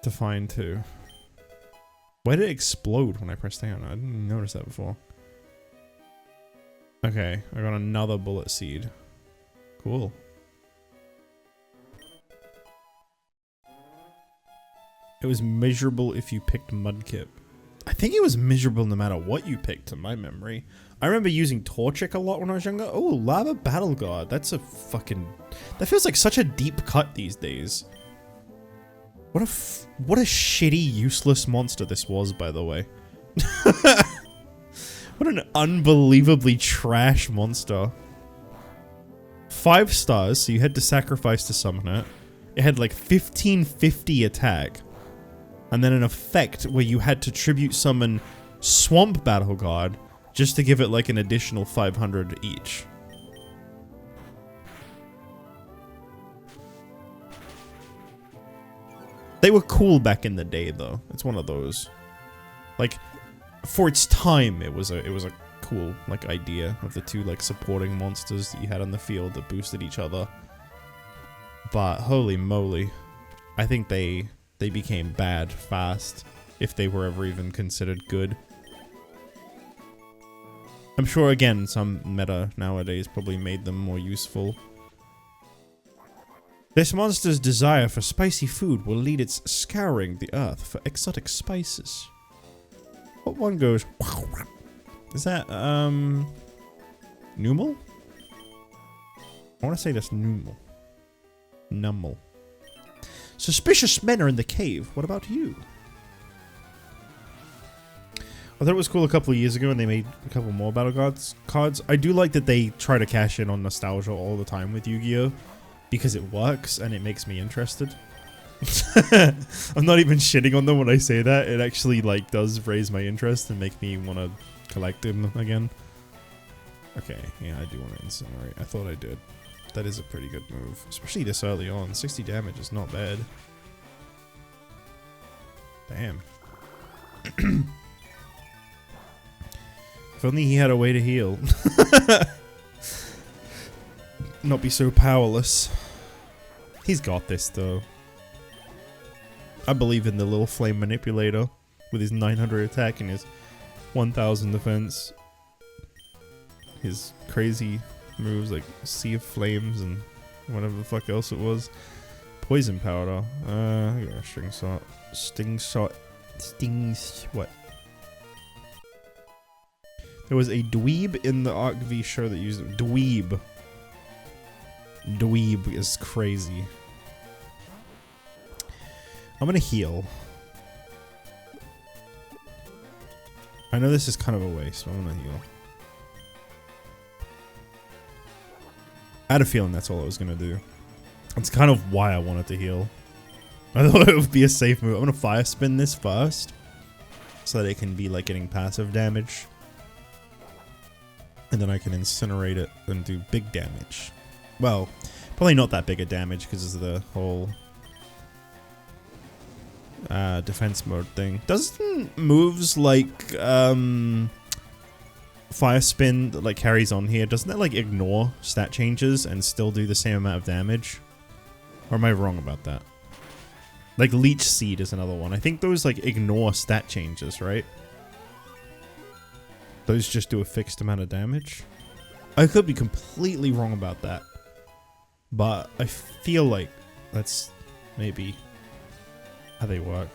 S1: to find too. Why did it explode when I pressed down? I didn't notice that before. Okay, I got another bullet seed. Cool. It was miserable if you picked Mudkip. I think it was miserable no matter what you picked in my memory. I remember using Torchic a lot when I was younger. Oh, Lava Battle Guard. That's a fucking... That feels like such a deep cut these days. What a shitty, useless monster this was, by the way. What an unbelievably trash monster. 5 stars, so you had to sacrifice to summon it. It had like 1550 attack. And then an effect where you had to tribute summon Swamp Battle Guard just to give it like an additional 500 each. They were cool back in the day though. It's one of those. Like, for its time, it was a cool like idea of the 2 like supporting monsters that you had on the field that boosted each other. But holy moly, I think they became bad fast, if they were ever even considered good. I'm sure again some meta nowadays probably made them more useful. This monster's desire for spicy food will lead its scouring the earth for exotic spices. What one goes? Is that Numel? I want to say that's Numel. Nummel. Suspicious men are in the cave. What about you? I thought it was cool a couple of years ago when they made a couple more Battle Gods cards. I do like that they try to cash in on nostalgia all the time with Yu-Gi-Oh! Because it works and it makes me interested. I'm not even shitting on them when I say that. It actually like does raise my interest and make me want to collect them again. Okay, yeah, I do want to incinerate. I thought I did. That is a pretty good move, especially this early on. 60 damage is not bad. Damn. If only he had a way to heal. Not be so powerless. He's got this though. I believe in the little flame manipulator with his 900 attack and his 1000 defense. His crazy moves like Sea of Flames and whatever the fuck else it was. Poison powder. I got a string shot. Sting shot. Stings. What? There was a dweeb in the Arc V show that used it. Dweeb. Dweeb is crazy. I'm gonna heal. I know this is kind of a waste, but I'm gonna heal. I had a feeling that's all I was gonna do. That's kind of why I wanted to heal. I thought it would be a safe move. I'm gonna fire spin this first, so that it can be like getting passive damage. And then I can incinerate it and do big damage. Well, probably not that big a damage because of the whole defense mode thing. Doesn't moves like fire spin that like carries on here, doesn't that like ignore stat changes and still do the same amount of damage? Or am I wrong about that? Like Leech Seed is another one. I think those like ignore stat changes, right? Those just do a fixed amount of damage. I could be completely wrong about that. But I feel like that's maybe how they work.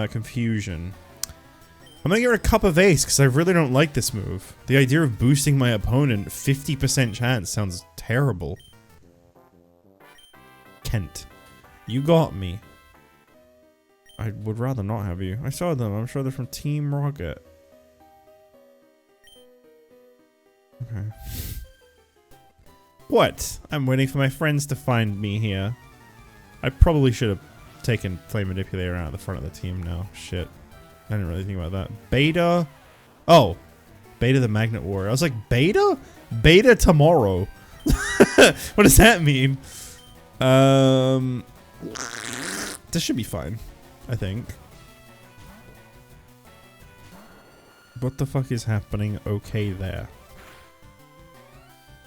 S1: Confusion. I'm gonna give her a Cup of Ace because I really don't like this move. The idea of boosting my opponent 50% chance sounds terrible. Kent. You got me. I would rather not have you. I saw them. I'm sure they're from Team Rocket. Okay. What? I'm waiting for my friends to find me here. I probably should have taken Flame Manipulator out of the front of the team now. Shit. I didn't really think about that. Beta? Oh. Beta the Magnet Warrior. I was like, Beta? Beta tomorrow. What does that mean? This should be fine. I think. What the fuck is happening? Okay there.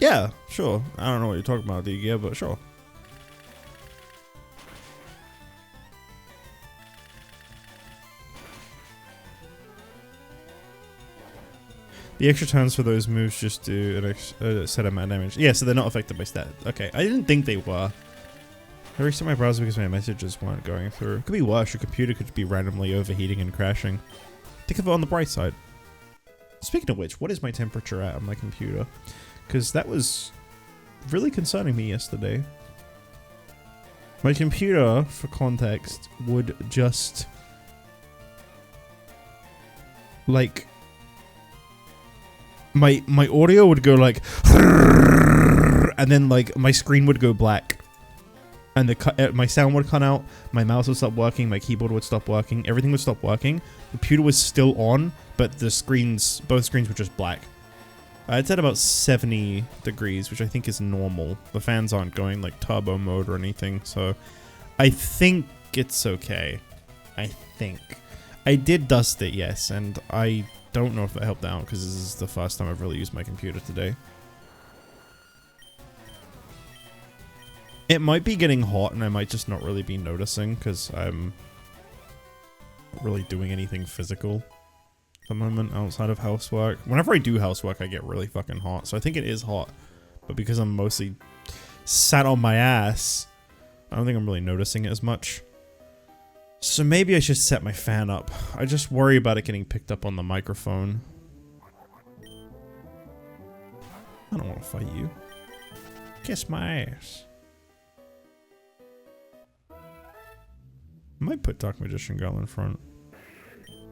S1: Yeah, sure. I don't know what you're talking about, DG, but sure. The extra turns for those moves just do a set amount of damage. Yeah, so they're not affected by stat. Okay, I didn't think they were. I restarted my browser because my messages weren't going through. It could be worse. Your computer could be randomly overheating and crashing. Think of it on the bright side. Speaking of which, what is my temperature at on my computer? Because that was really concerning me yesterday. My computer, for context, would just... like... My audio would go like... and then like my screen would go black. And my sound would cut out, my mouse would stop working, my keyboard would stop working, everything would stop working. The computer was still on, but the screens, both screens were just black. It's at about 70 degrees, which I think is normal. The fans aren't going like turbo mode or anything, so I think it's okay. I think. I did dust it, yes, and I don't know if that helped out because this is the first time I've really used my computer today. It might be getting hot and I might just not really be noticing because I'm not really doing anything physical at the moment outside of housework. Whenever I do housework, I get really fucking hot. So I think it is hot. But because I'm mostly sat on my ass, I don't think I'm really noticing it as much. So maybe I should set my fan up. I just worry about it getting picked up on the microphone. I don't want to fight you. Kiss my ass. I might put Dark Magician Girl in front.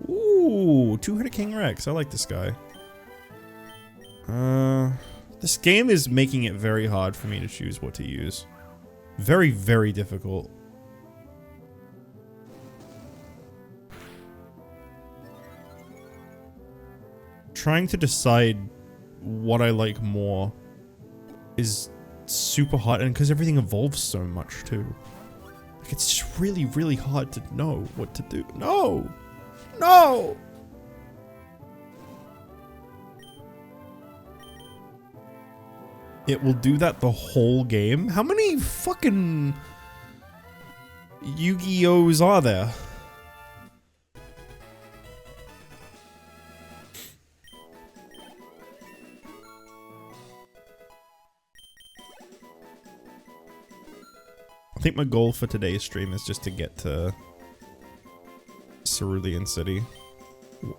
S1: Ooh, two-headed King Rex. I like this guy. This game is making it very hard for me to choose what to use. Very, very difficult. Trying to decide what I like more is super hard, and because everything evolves so much too. Like, it's just really, really hard to know what to do. No! No! It will do that the whole game? How many fucking Yu-Gi-Ohs are there? I think my goal for today's stream is just to get to Cerulean City.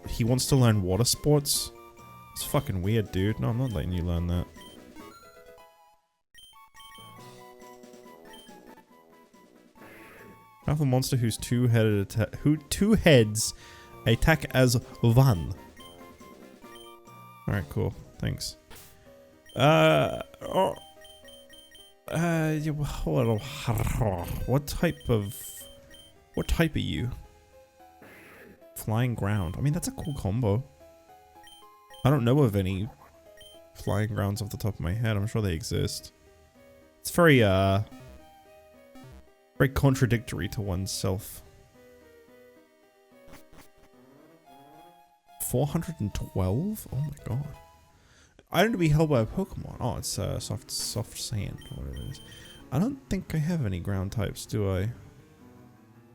S1: He wants to learn water sports? It's fucking weird, dude. No, I'm not letting you learn that. Powerful monster whose two heads attack as one. Alright, cool. Thanks. What type are you? Flying ground. I mean, that's a cool combo. I don't know of any flying grounds off the top of my head. I'm sure they exist. It's very, very contradictory to oneself. 412? Oh my god. Item to be held by a Pokemon. Oh, it's soft sand, or whatever it is. I don't think I have any ground types, do I?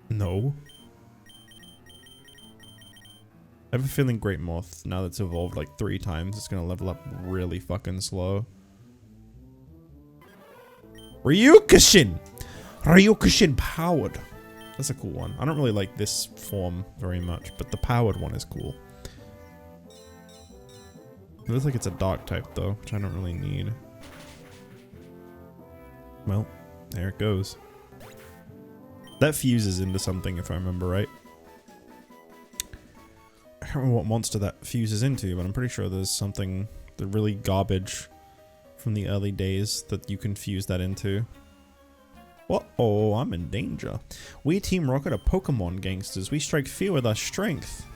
S1: No. I have a feeling Great Moth, now that's evolved like 3 times, it's gonna level up really fucking slow. Ryukushin! Ryukushin powered. That's a cool one. I don't really like this form very much, but the powered one is cool. It looks like it's a dark type though, which I don't really need. Well, there it goes. That fuses into something if I remember right. I can't remember what monster that fuses into, but I'm pretty sure there's something, the really garbage from the early days that you can fuse that into. Uh-oh, I'm in danger. We Team Rocket are Pokemon gangsters. We strike fear with our strength.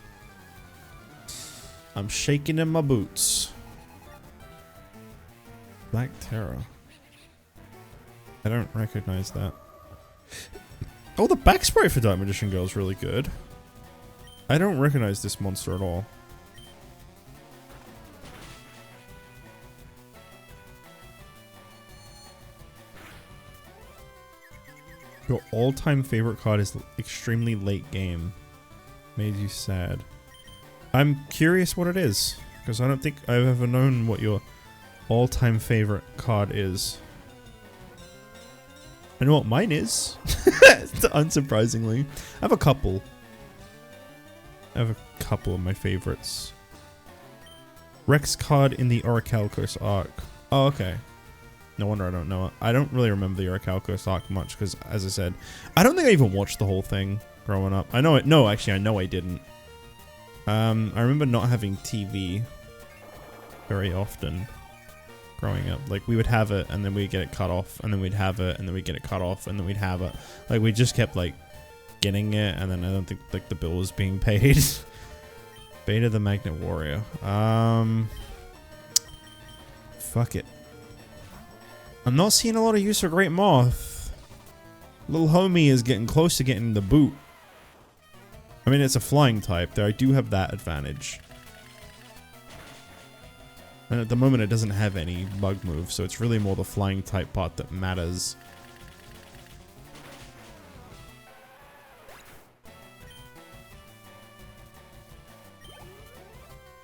S1: I'm shaking in my boots. Black Terror. I don't recognize that. Oh, the back spray for Dark Magician Girl is really good. I don't recognize this monster at all. Your all-time favorite card is extremely late game. Made you sad. I'm curious what it is, because I don't think I've ever known what your all-time favorite card is. I know what mine is. Unsurprisingly. I have a couple. I have a couple of my favorites. Rex card in the Orichalcos arc. Oh, okay. No wonder I don't know it. I don't really remember the Orichalcos arc much because, as I said, I don't think I even watched the whole thing growing up. I know it. No, actually, I know I didn't. I remember not having TV very often growing up. Like, we would have it, and then we'd get it cut off, and then we'd have it, and then we'd get it cut off, and then we'd have it. Like, we just kept, like, getting it, and then I don't think, like, the bill was being paid. Beta the Magnet Warrior. Fuck it. I'm not seeing a lot of use for Great Moth. Little homie is getting close to getting the boot. I mean, it's a flying type. There, I do have that advantage. And at the moment, it doesn't have any bug moves, so it's really more the flying type part that matters.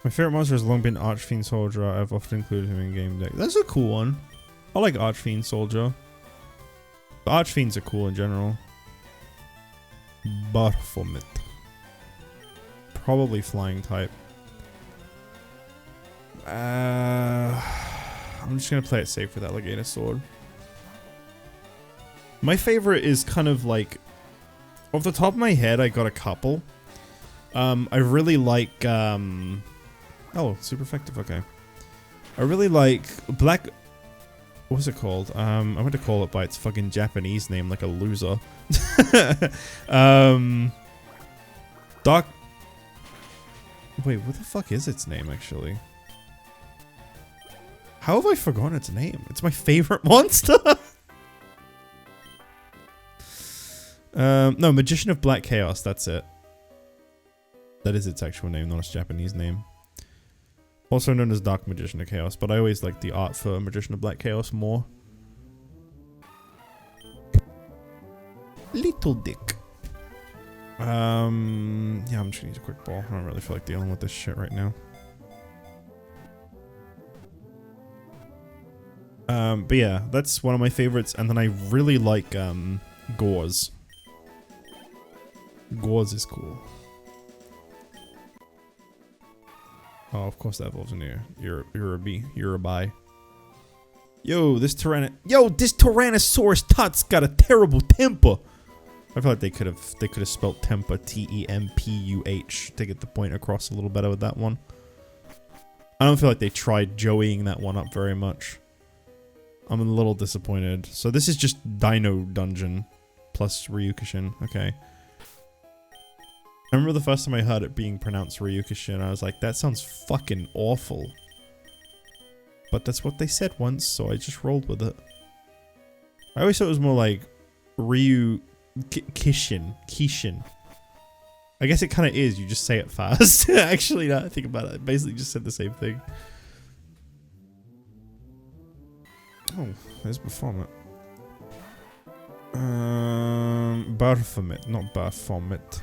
S1: My favorite monster has long been Archfiend Soldier. I've often included him in game deck. That's a cool one. I like Archfiend Soldier. The Archfiends are cool in general. Baphomet. Probably flying type. I'm just gonna play it safe with Alligator Sword. My favorite is kind of like, off the top of my head, I got a couple. I really like, oh, super effective, okay. I really like Black... What was it called? I went to call it by its fucking Japanese name like a loser. Dark... Wait, what the fuck is its name, actually? How have I forgotten its name? It's my favorite monster! No, Magician of Black Chaos, that's it. That is its actual name, not its Japanese name. Also known as Dark Magician of Chaos, but I always like the art for Magician of Black Chaos more. Little dick. Yeah, I'm just gonna use a quick ball. I don't really feel like dealing with this shit right now. But yeah, that's one of my favorites, and then I really like, Gauze. Gauze is cool. Oh, of course that evolves into you're a bi. Yo, this Tyrannosaurus Tut's got a terrible temper. I feel like they could have spelled temper T-E-M-P-U-H to get the point across a little better with that one. I don't feel like they tried Joeying that one up very much. I'm a little disappointed. So this is just Dino Dungeon plus Ryukushin. Okay. I remember the first time I heard it being pronounced Ryukushin, I was like, that sounds fucking awful. But that's what they said once, so I just rolled with it. I always thought it was more like Kishin. I guess it kind of is, you just say it fast. Actually, now I think about it, I basically just said the same thing. Oh, there's Baphomet. Baphomet, not Baphomet.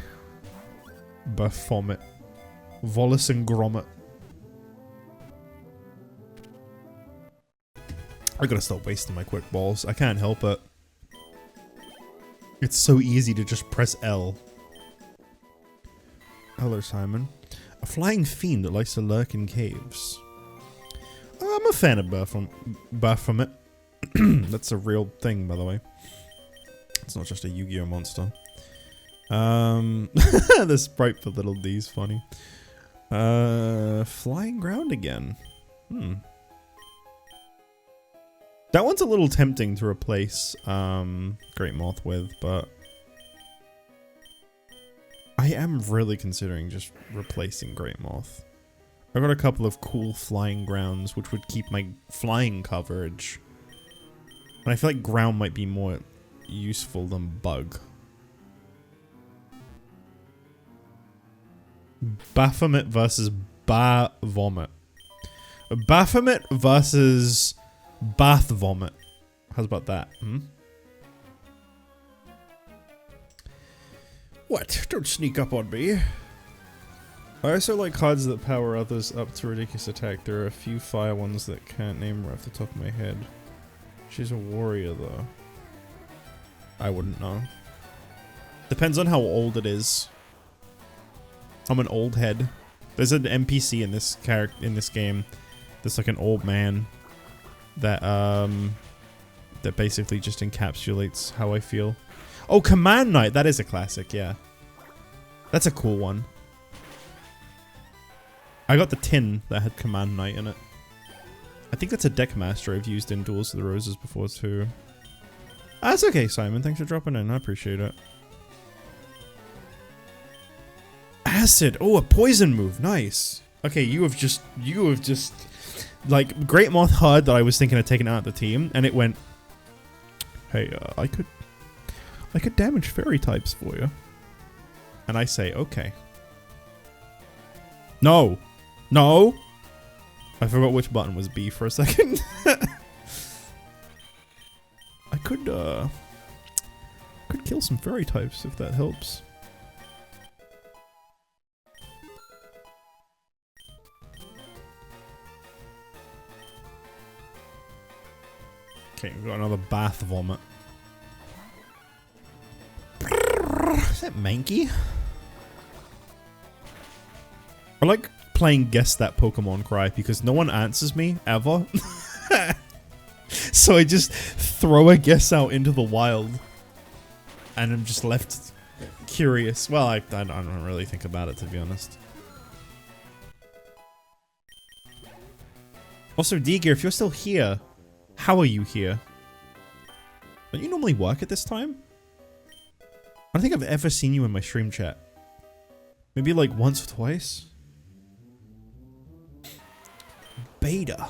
S1: Baphomet. Volus and Grommet. I gotta stop wasting my quick balls. I can't help it. It's so easy to just press L. Hello, Simon. A flying fiend that likes to lurk in caves. I'm a fan of Baphomet. That's a real thing, by the way. It's not just a Yu-Gi-Oh monster. The sprite for little D's funny. Flying ground again. That one's a little tempting to replace Great Moth with, but I am really considering just replacing Great Moth. I've got a couple of cool flying grounds which would keep my flying coverage. And I feel like ground might be more useful than bug. Baphomet versus Vomit. Baphomet versus Bath Vomit. How's about that? What? Don't sneak up on me. I also like cards that power others up to ridiculous attack. There are a few fire ones that can't name right off the top of my head. She's a warrior though. I wouldn't know. Depends on how old it is. I'm an old head. There's an NPC in this game that's like an old man that that basically just encapsulates how I feel. Oh, Command Knight, that is a classic, yeah. That's a cool one. I got the tin that had Command Knight in it. I think that's a deck master I've used in Duels of the Roses before too. That's okay, Simon. Thanks for dropping in. I appreciate it. Acid. Oh, a poison move. Nice. Okay, you have just like Great Moth heard that I was thinking of taking out the team, and it went, hey, I could damage fairy types for you. And I say, okay. No. No. I forgot which button was B for a second. I could kill some fairy types if that helps. Okay, we've got another Bath Vomit. Is that Mankey? I like playing Guess That Pokemon Cry because no one answers me, ever. So I just throw a guess out into the wild. And I'm just left curious. Well, I don't really think about it, to be honest. Also, D-Gear, if you're still here, how are you here? Don't you normally work at this time? I don't think I've ever seen you in my stream chat. Maybe like once or twice? Beta.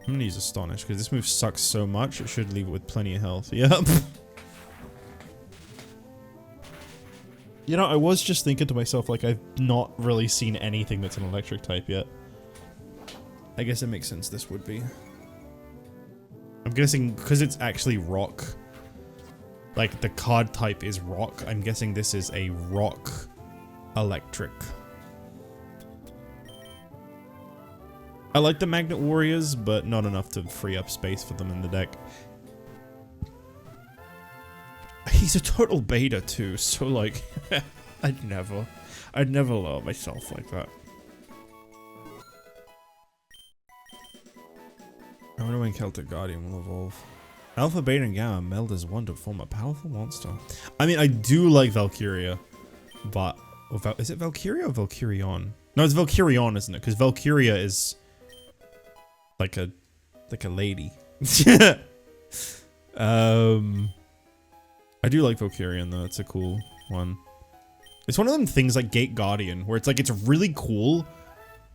S1: I'm gonna use Astonish because this move sucks so much it should leave it with plenty of health. Yep. You know, I was just thinking to myself, like, I've not really seen anything that's an electric type yet. I guess it makes sense this would be. I'm guessing because it's actually rock. Like, the card type is rock. I'm guessing this is a rock electric. I like the Magnet Warriors, but not enough to free up space for them in the deck. He's a total beta too, so like, I'd never lower myself like that. I wonder when Celtic Guardian will evolve. Alpha, Beta, and Gamma meld as one to form a powerful monster. I mean, I do like Valkyria, but... is it Valkyria or Valkyrion? No, it's Valkyrion, isn't it? Because Valkyria is... like a lady. I do like Valkyrion though, it's a cool one. It's one of them things like Gate Guardian, where it's like, it's really cool,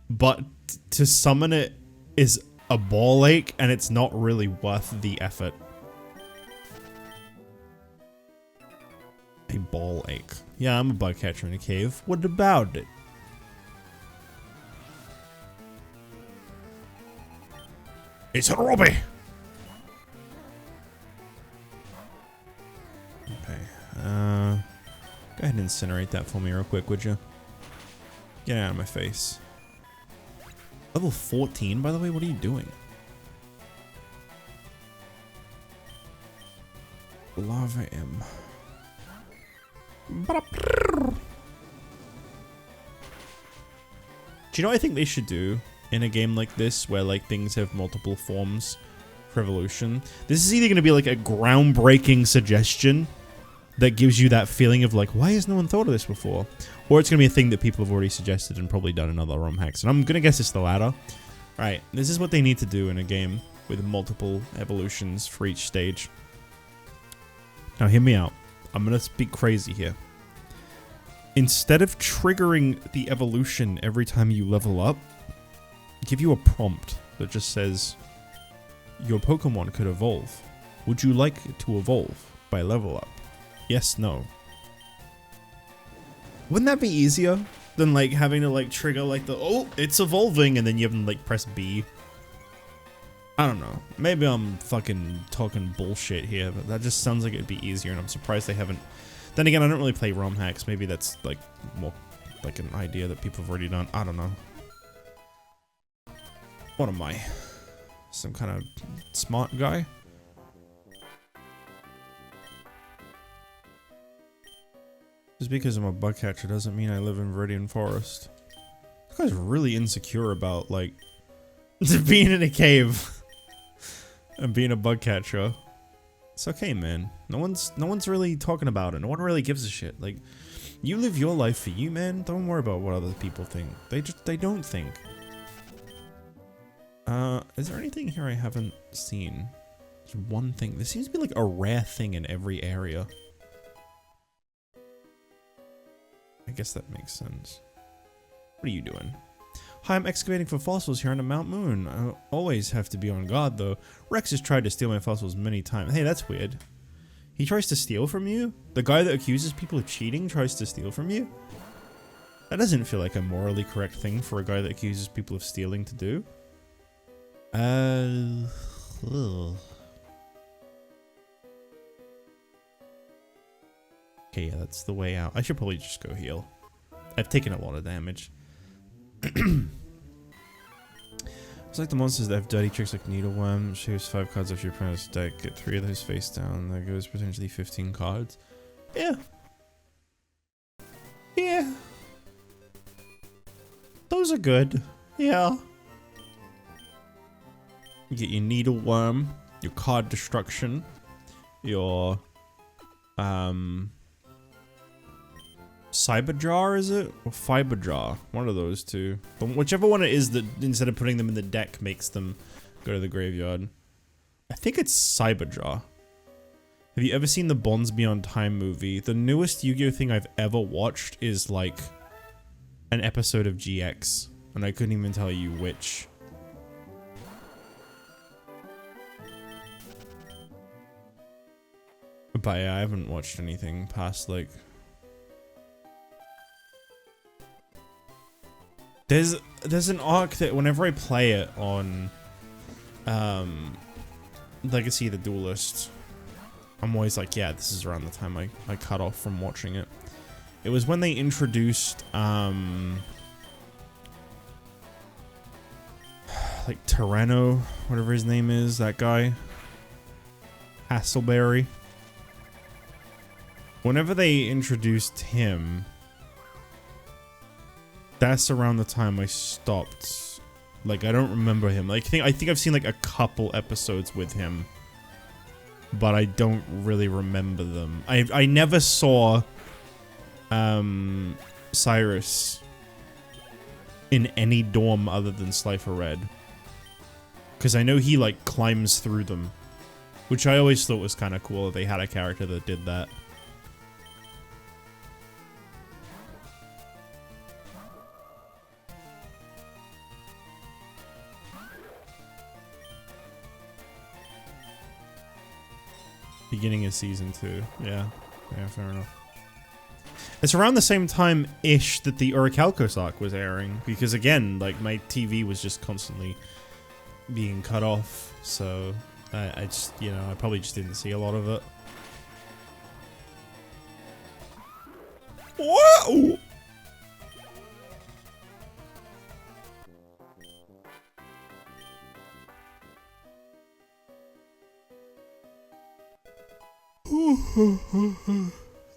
S1: but to summon it is a ball ache, and it's not really worth the effort. A ball ache. Yeah, I'm a bug catcher in a cave. What about it? It's a Robbie! Okay, go ahead and incinerate that for me real quick, would you? Get out of my face. Level 14, by the way, what are you doing? Lava him. Do you know what I think they should do in a game like this where like things have multiple forms for evolution? This is either going to be like a groundbreaking suggestion that gives you that feeling of like, why has no one thought of this before? Or it's going to be a thing that people have already suggested and probably done in other ROM hacks. And I'm going to guess it's the latter. Alright, this is what they need to do in a game with multiple evolutions for each stage. Now hear me out. I'm going to speak crazy here. Instead of triggering the evolution every time you level up, give you a prompt that just says, your Pokemon could evolve. Would you like it to evolve by level up? Yes, no. Wouldn't that be easier than like having to like trigger like the, oh, it's evolving, and then you have to like press B? I don't know. Maybe I'm fucking talking bullshit here, but that just sounds like it'd be easier, and I'm surprised they haven't. Then again, I don't really play ROM hacks. Maybe that's like more like an idea that people have already done. I don't know. What am I? Some kind of smart guy? Just because I'm a bug catcher doesn't mean I live in Viridian Forest. This guy's really insecure about like being in a cave and being a bug catcher. It's okay, man. No one's really talking about it. No one really gives a shit. Like, you live your life for you, man. Don't worry about what other people think. They don't think. Is there anything here I haven't seen? There's one thing. This seems to be like a rare thing in every area. I guess that makes sense. What are you doing? Hi, I'm excavating for fossils here on the Mount Moon. I always have to be on guard, though. Rex has tried to steal my fossils many times. Hey, that's weird. He tries to steal from you? The guy that accuses people of cheating tries to steal from you? That doesn't feel like a morally correct thing for a guy that accuses people of stealing to do. Ugh. Okay, yeah, that's the way out. I should probably just go heal. I've taken a lot of damage. It's like the monsters that have dirty tricks like Needleworm. Shows 5 cards off your opponent's deck. Get 3 of those face down. There goes potentially 15 cards. Yeah. Yeah. Those are good. Yeah. You get your Needleworm, your card destruction, your Cyberjar, is it? Or Fiberjar? One of those two. But whichever one it is that instead of putting them in the deck makes them go to the graveyard. I think it's Cyberjar. Have you ever seen the Bonds Beyond Time movie? The newest Yu-Gi-Oh thing I've ever watched is like an episode of GX, and I couldn't even tell you which. But yeah, I haven't watched anything past like... There's an arc that whenever I play it on Legacy of the Duelist, I'm always like, yeah, this is around the time I cut off from watching it. It was when they introduced like Tyranno, whatever his name is, that guy. Hasselberry. Whenever they introduced him, that's around the time I stopped. Like, I don't remember him. Like, I think I've seen like a couple episodes with him, but I don't really remember them. I never saw Cyrus in any dorm other than Slifer Red, because I know he like climbs through them, which I always thought was kind of cool that they had a character that did that. Beginning of season 2. Yeah, fair enough. It's around the same time-ish that the Orichalcos arc was airing, because again, like, my TV was just constantly being cut off, so I just, you know, I probably just didn't see a lot of it. Whoa!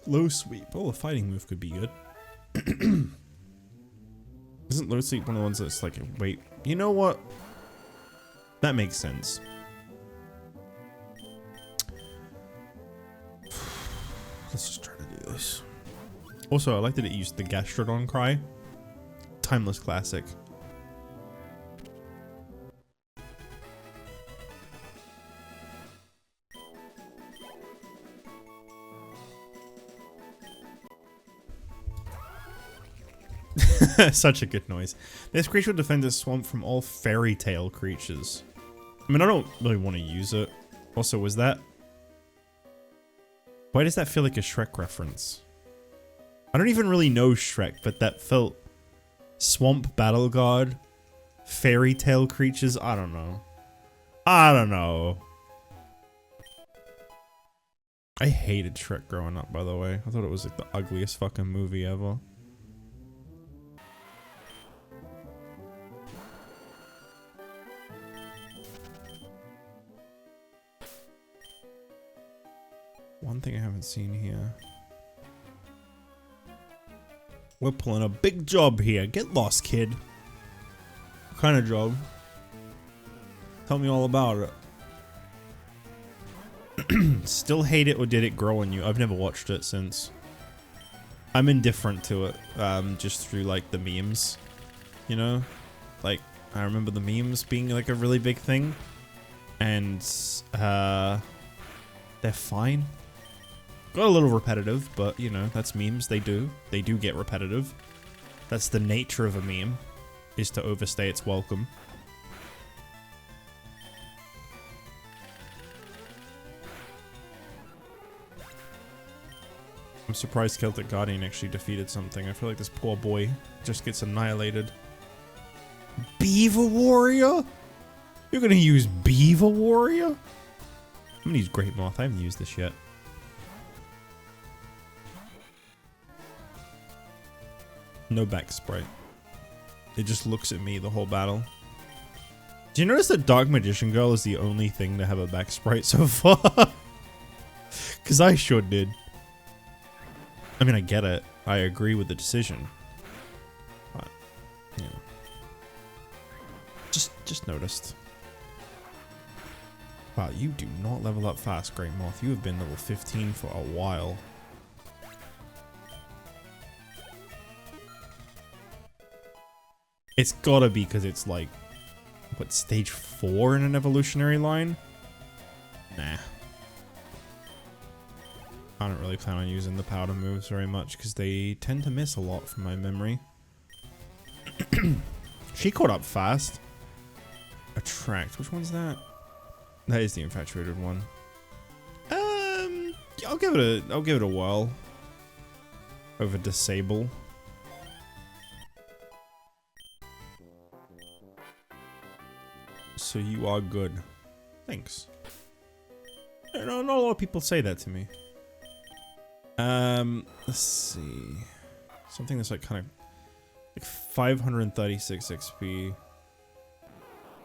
S1: Low sweep. Oh, a fighting move could be good. Isn't low sweep one of the ones that's like, wait, you know what? That makes sense. Let's just try to do this. Also, I like that it used the Gastrodon cry. Timeless classic. Such a good noise. This creature defends a swamp from all fairy tale creatures. I mean, I don't really want to use it. Also, was that... Why does that feel like a Shrek reference? I don't even really know Shrek, but that felt... Swamp Battle Guard. Fairy tale creatures. I don't know. I don't know. I hated Shrek growing up, by the way. I thought it was like the ugliest fucking movie ever. One thing I haven't seen here. We're pulling a big job here. Get lost, kid. What kind of job? Tell me all about it. Still hate it, or did it grow on you? I've never watched it since. I'm indifferent to it, just through like the memes, you know? Like, I remember the memes being like a really big thing, and they're fine. Got a little repetitive, but you know, that's memes. They do get repetitive. That's the nature of a meme, is to overstay its welcome. I'm surprised Celtic Guardian actually defeated something. I feel like this poor boy just gets annihilated. Beaver Warrior? You're gonna use Beaver Warrior? I'm gonna use Great Moth. I haven't used this yet. No back sprite. It just looks at me the whole battle. Do you notice that Dark Magician Girl is the only thing to have a back sprite so far? Because I sure did. I mean, I get it. I agree with the decision. But, yeah. Just noticed. Wow, you do not level up fast, Great Moth. You have been level 15 for a while. It's gotta be because it's like, what, stage 4 in an evolutionary line? Nah. I don't really plan on using the powder moves very much because they tend to miss a lot from my memory. She caught up fast. Attract. Which one's that? That is the infatuated one. I'll give it a whirl. Over disable. So you are good. Thanks. Not a lot of people say that to me. Let's see. Something that's like kind of like 536 XP.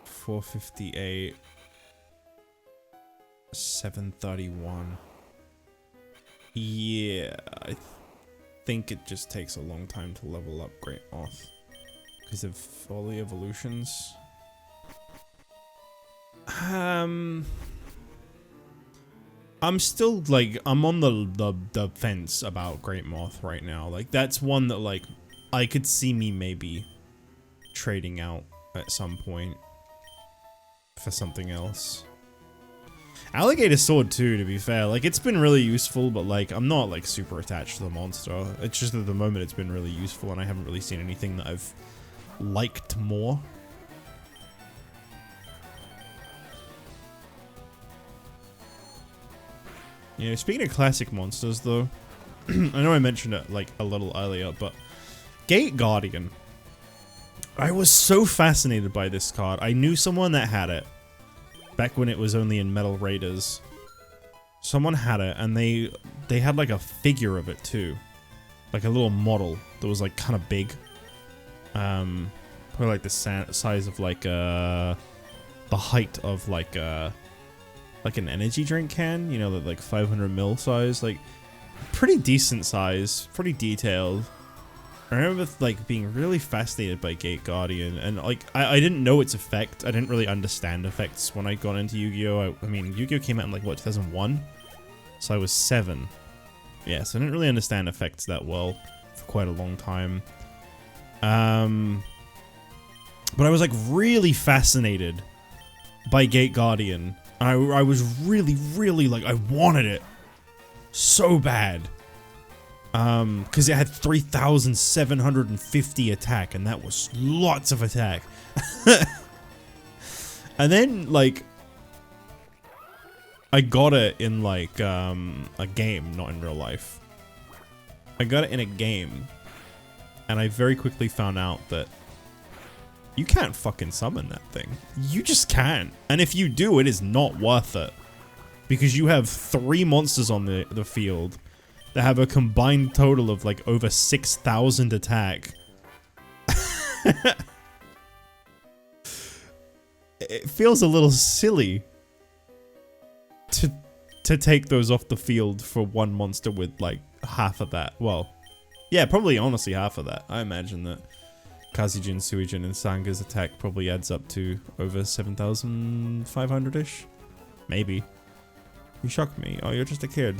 S1: 458. 731. Yeah, I think it just takes a long time to level up Great Moth because of all the evolutions. I'm still like, I'm on the fence about Great Moth right now. Like, that's one that like I could see me maybe trading out at some point for something else. Alligator Sword too, to be fair. Like, it's been really useful, but like I'm not like super attached to the monster. It's just at the moment it's been really useful and I haven't really seen anything that I've liked more. You know, speaking of classic monsters, though, I know I mentioned it, like, a little earlier, but Gate Guardian. I was so fascinated by this card. I knew someone that had it, back when it was only in Metal Raiders. Someone had it, and they had, like, a figure of it, too. Like, a little model that was, like, kind of big. Probably, like, the size of, like, the height of, like, like an energy drink can, you know, like 500 ml size, like pretty decent size, pretty detailed. I remember like being really fascinated by Gate Guardian, and like I didn't know its effect. I didn't really understand effects when I got into Yu-Gi-Oh! I mean, Yu-Gi-Oh! Came out in like what, 2001? So I was 7. Yeah, so I didn't really understand effects that well for quite a long time. But I was like really fascinated by Gate Guardian. I was really like, I wanted it so bad. Because it had 3,750 attack, and that was lots of attack. And then, like, I got it in, like, a game, not in real life. I got it in a game, and I very quickly found out that you can't fucking summon that thing. You just can't. And if you do, it is not worth it. Because you have 3 monsters on the field that have a combined total of like over 6,000 attack. It feels a little silly to take those off the field for one monster with like half of that. Well, yeah, probably honestly half of that. I imagine that Kazijin, Suijin, and Sanga's attack probably adds up to over 7,500-ish. Maybe. You shocked me. Oh, you're just a kid.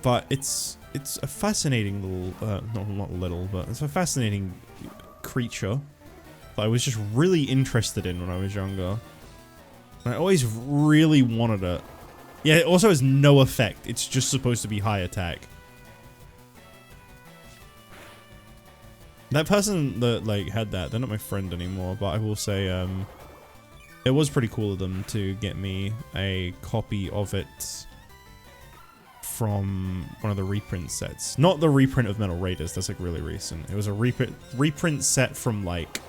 S1: But it's a fascinating little, not little, but it's a fascinating creature that I was just really interested in when I was younger. And I always really wanted it. Yeah, it also has no effect. It's just supposed to be high attack. That person that like had that, they're not my friend anymore, but I will say it was pretty cool of them to get me a copy of it from one of the reprint sets. Not the reprint of Metal Raiders, that's like really recent. It was a reprint set from like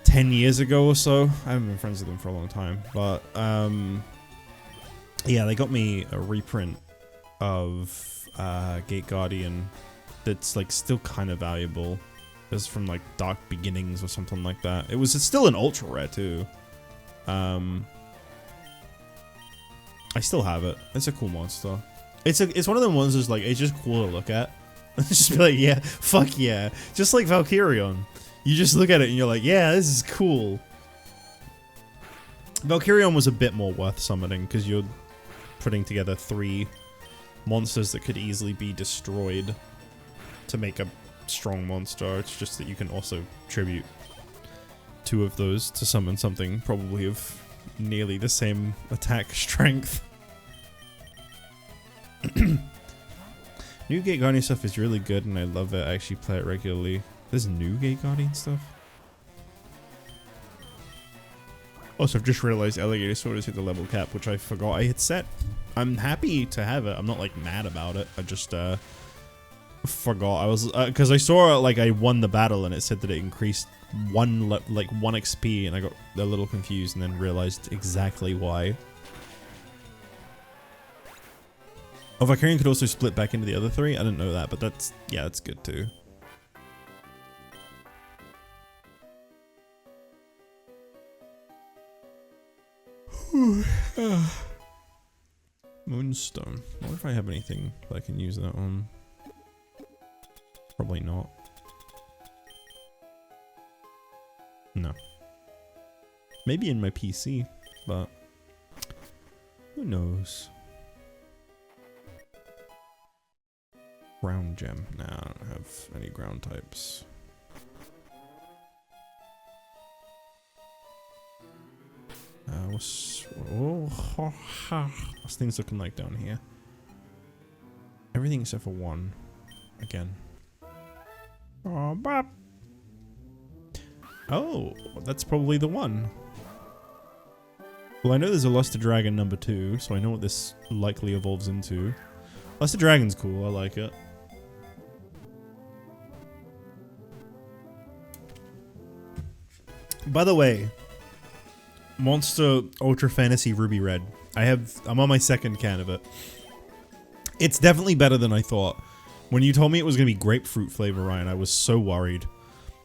S1: 10 years ago or so. I haven't been friends with them for a long time, but yeah, they got me a reprint of Gate Guardian that's like still kind of valuable. It was from like Dark Beginnings or something like that. It's still an ultra rare too. I still have it. It's a cool monster. It's one of the ones that's like, it's just cool to look at. Just be like, yeah, fuck yeah. Just like Valkyrion. You just look at it and you're like, yeah, this is cool. Valkyrion was a bit more worth summoning because you're putting together 3 monsters that could easily be destroyed to make a strong monster. It's just that you can also tribute 2 of those to summon something probably of nearly the same attack strength. New Gate Guardian stuff is really good and I love it. I actually play it regularly. There's new Gate Guardian stuff. Also, I've just realized Alligator Sword has hit the level cap, which I forgot I had set. I'm happy to have it. I'm not like mad about it. I just forgot. I was because I saw like I won the battle and it said that it increased 1 XP, and I got a little confused and then realized exactly why. Oh, Valkyrian could also split back into the other 3. I didn't know that, but that's, yeah, that's good too. Moonstone. I wonder if I have anything that I can use that on. Probably not. No. Maybe in my PC, but who knows? Ground gem. Nah, I don't have any ground types. What's things looking like down here? Everything except for 1. Again. Oh, bop. Oh, that's probably the one. Well, I know there's a Luster Dragon number 2, so I know what this likely evolves into. Luster Dragon's cool, I like it. By the way, Monster Ultra Fantasy Ruby Red. I'm on my 2nd can of it. It's definitely better than I thought. When you told me it was going to be grapefruit flavor, Ryan, I was so worried.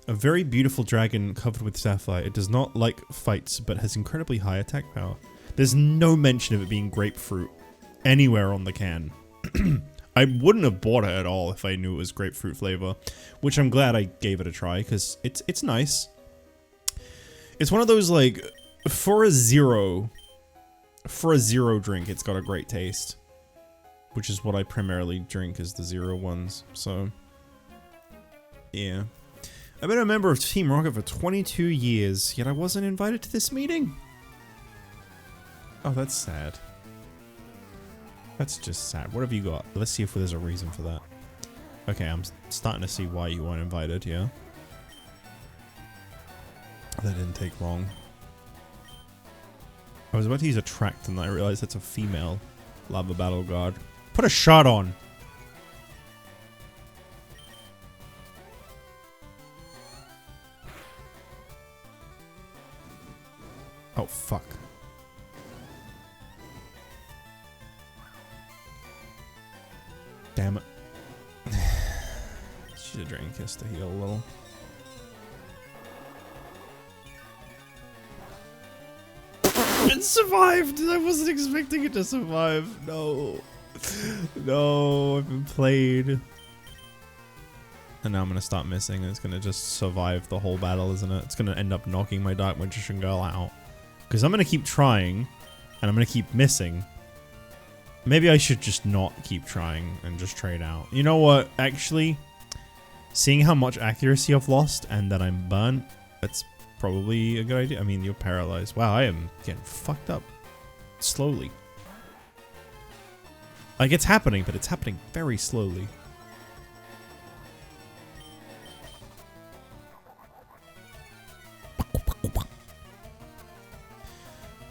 S1: A very beautiful dragon covered with sapphire. It does not like fights, but has incredibly high attack power. There's no mention of it being grapefruit anywhere on the can. I wouldn't have bought it at all if I knew it was grapefruit flavor, which I'm glad I gave it a try because it's nice. It's one of those like for a zero drink, it's got a great taste, which is what I primarily drink is the zero ones. So yeah, I've been a member of Team Rocket for 22 years, yet I wasn't invited to this meeting. Oh, that's sad. That's just sad. What have you got? Let's see if there's a reason for that. Okay, I'm starting to see why you weren't invited, yeah? That didn't take long. I was about to use Attract and I realized that's a female Lava Battle Guard. Put a shot on! Oh, fuck. Damn it. Should have Dragon Kiss to heal a little. It survived! I wasn't expecting it to survive. No. No, I've been played. And now I'm gonna start missing and it's gonna just survive the whole battle, isn't it? It's gonna end up knocking my Dark Magician Girl out. Because I'm gonna keep trying and I'm gonna keep missing. Maybe I should just not keep trying and just trade out. You know what? Actually, seeing how much accuracy I've lost and that I'm burnt, that's probably a good idea. I mean, you're paralyzed. Wow, I am getting fucked up slowly. Like, it's happening, but it's happening very slowly.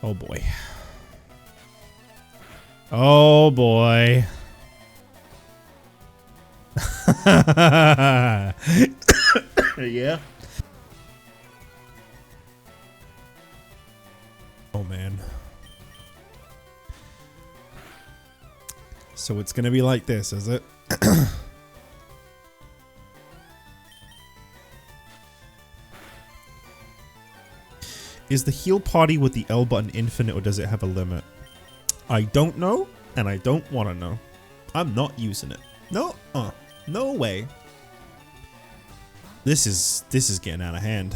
S1: Oh boy. Oh boy. Yeah. Oh man. So it's gonna be like this, is it? Is the heal party with the L button infinite or does it have a limit? I don't know, and I don't want to know. I'm not using it. No, no way. This is getting out of hand.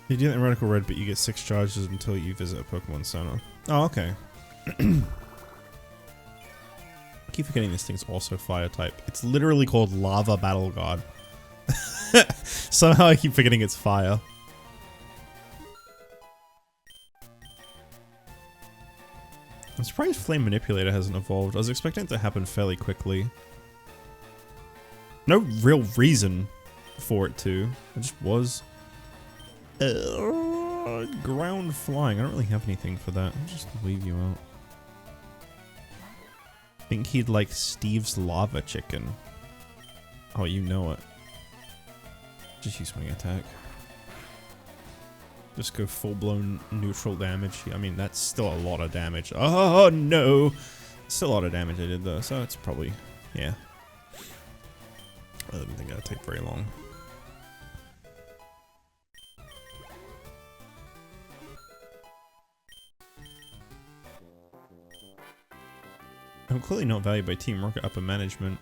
S1: You do that in Radical Red, but you get 6 charges until you visit a Pokemon Center. Oh, okay. I keep forgetting this thing's also fire type. It's literally called Lava Battle God. Somehow I keep forgetting it's fire. I'm surprised Flame Manipulator hasn't evolved. I was expecting it to happen fairly quickly. No real reason for it to. It just was. Ground Flying. I don't really have anything for that. I'll just leave you out. I think he'd like Steve's Lava Chicken. Oh, you know it. Just use Swing Attack. Just go full-blown neutral damage. I mean, that's still a lot of damage. Oh, no! Still a lot of damage I did, though, so it's probably... yeah. I didn't think that'd take very long. I'm clearly not valued by Team Rocket upper management.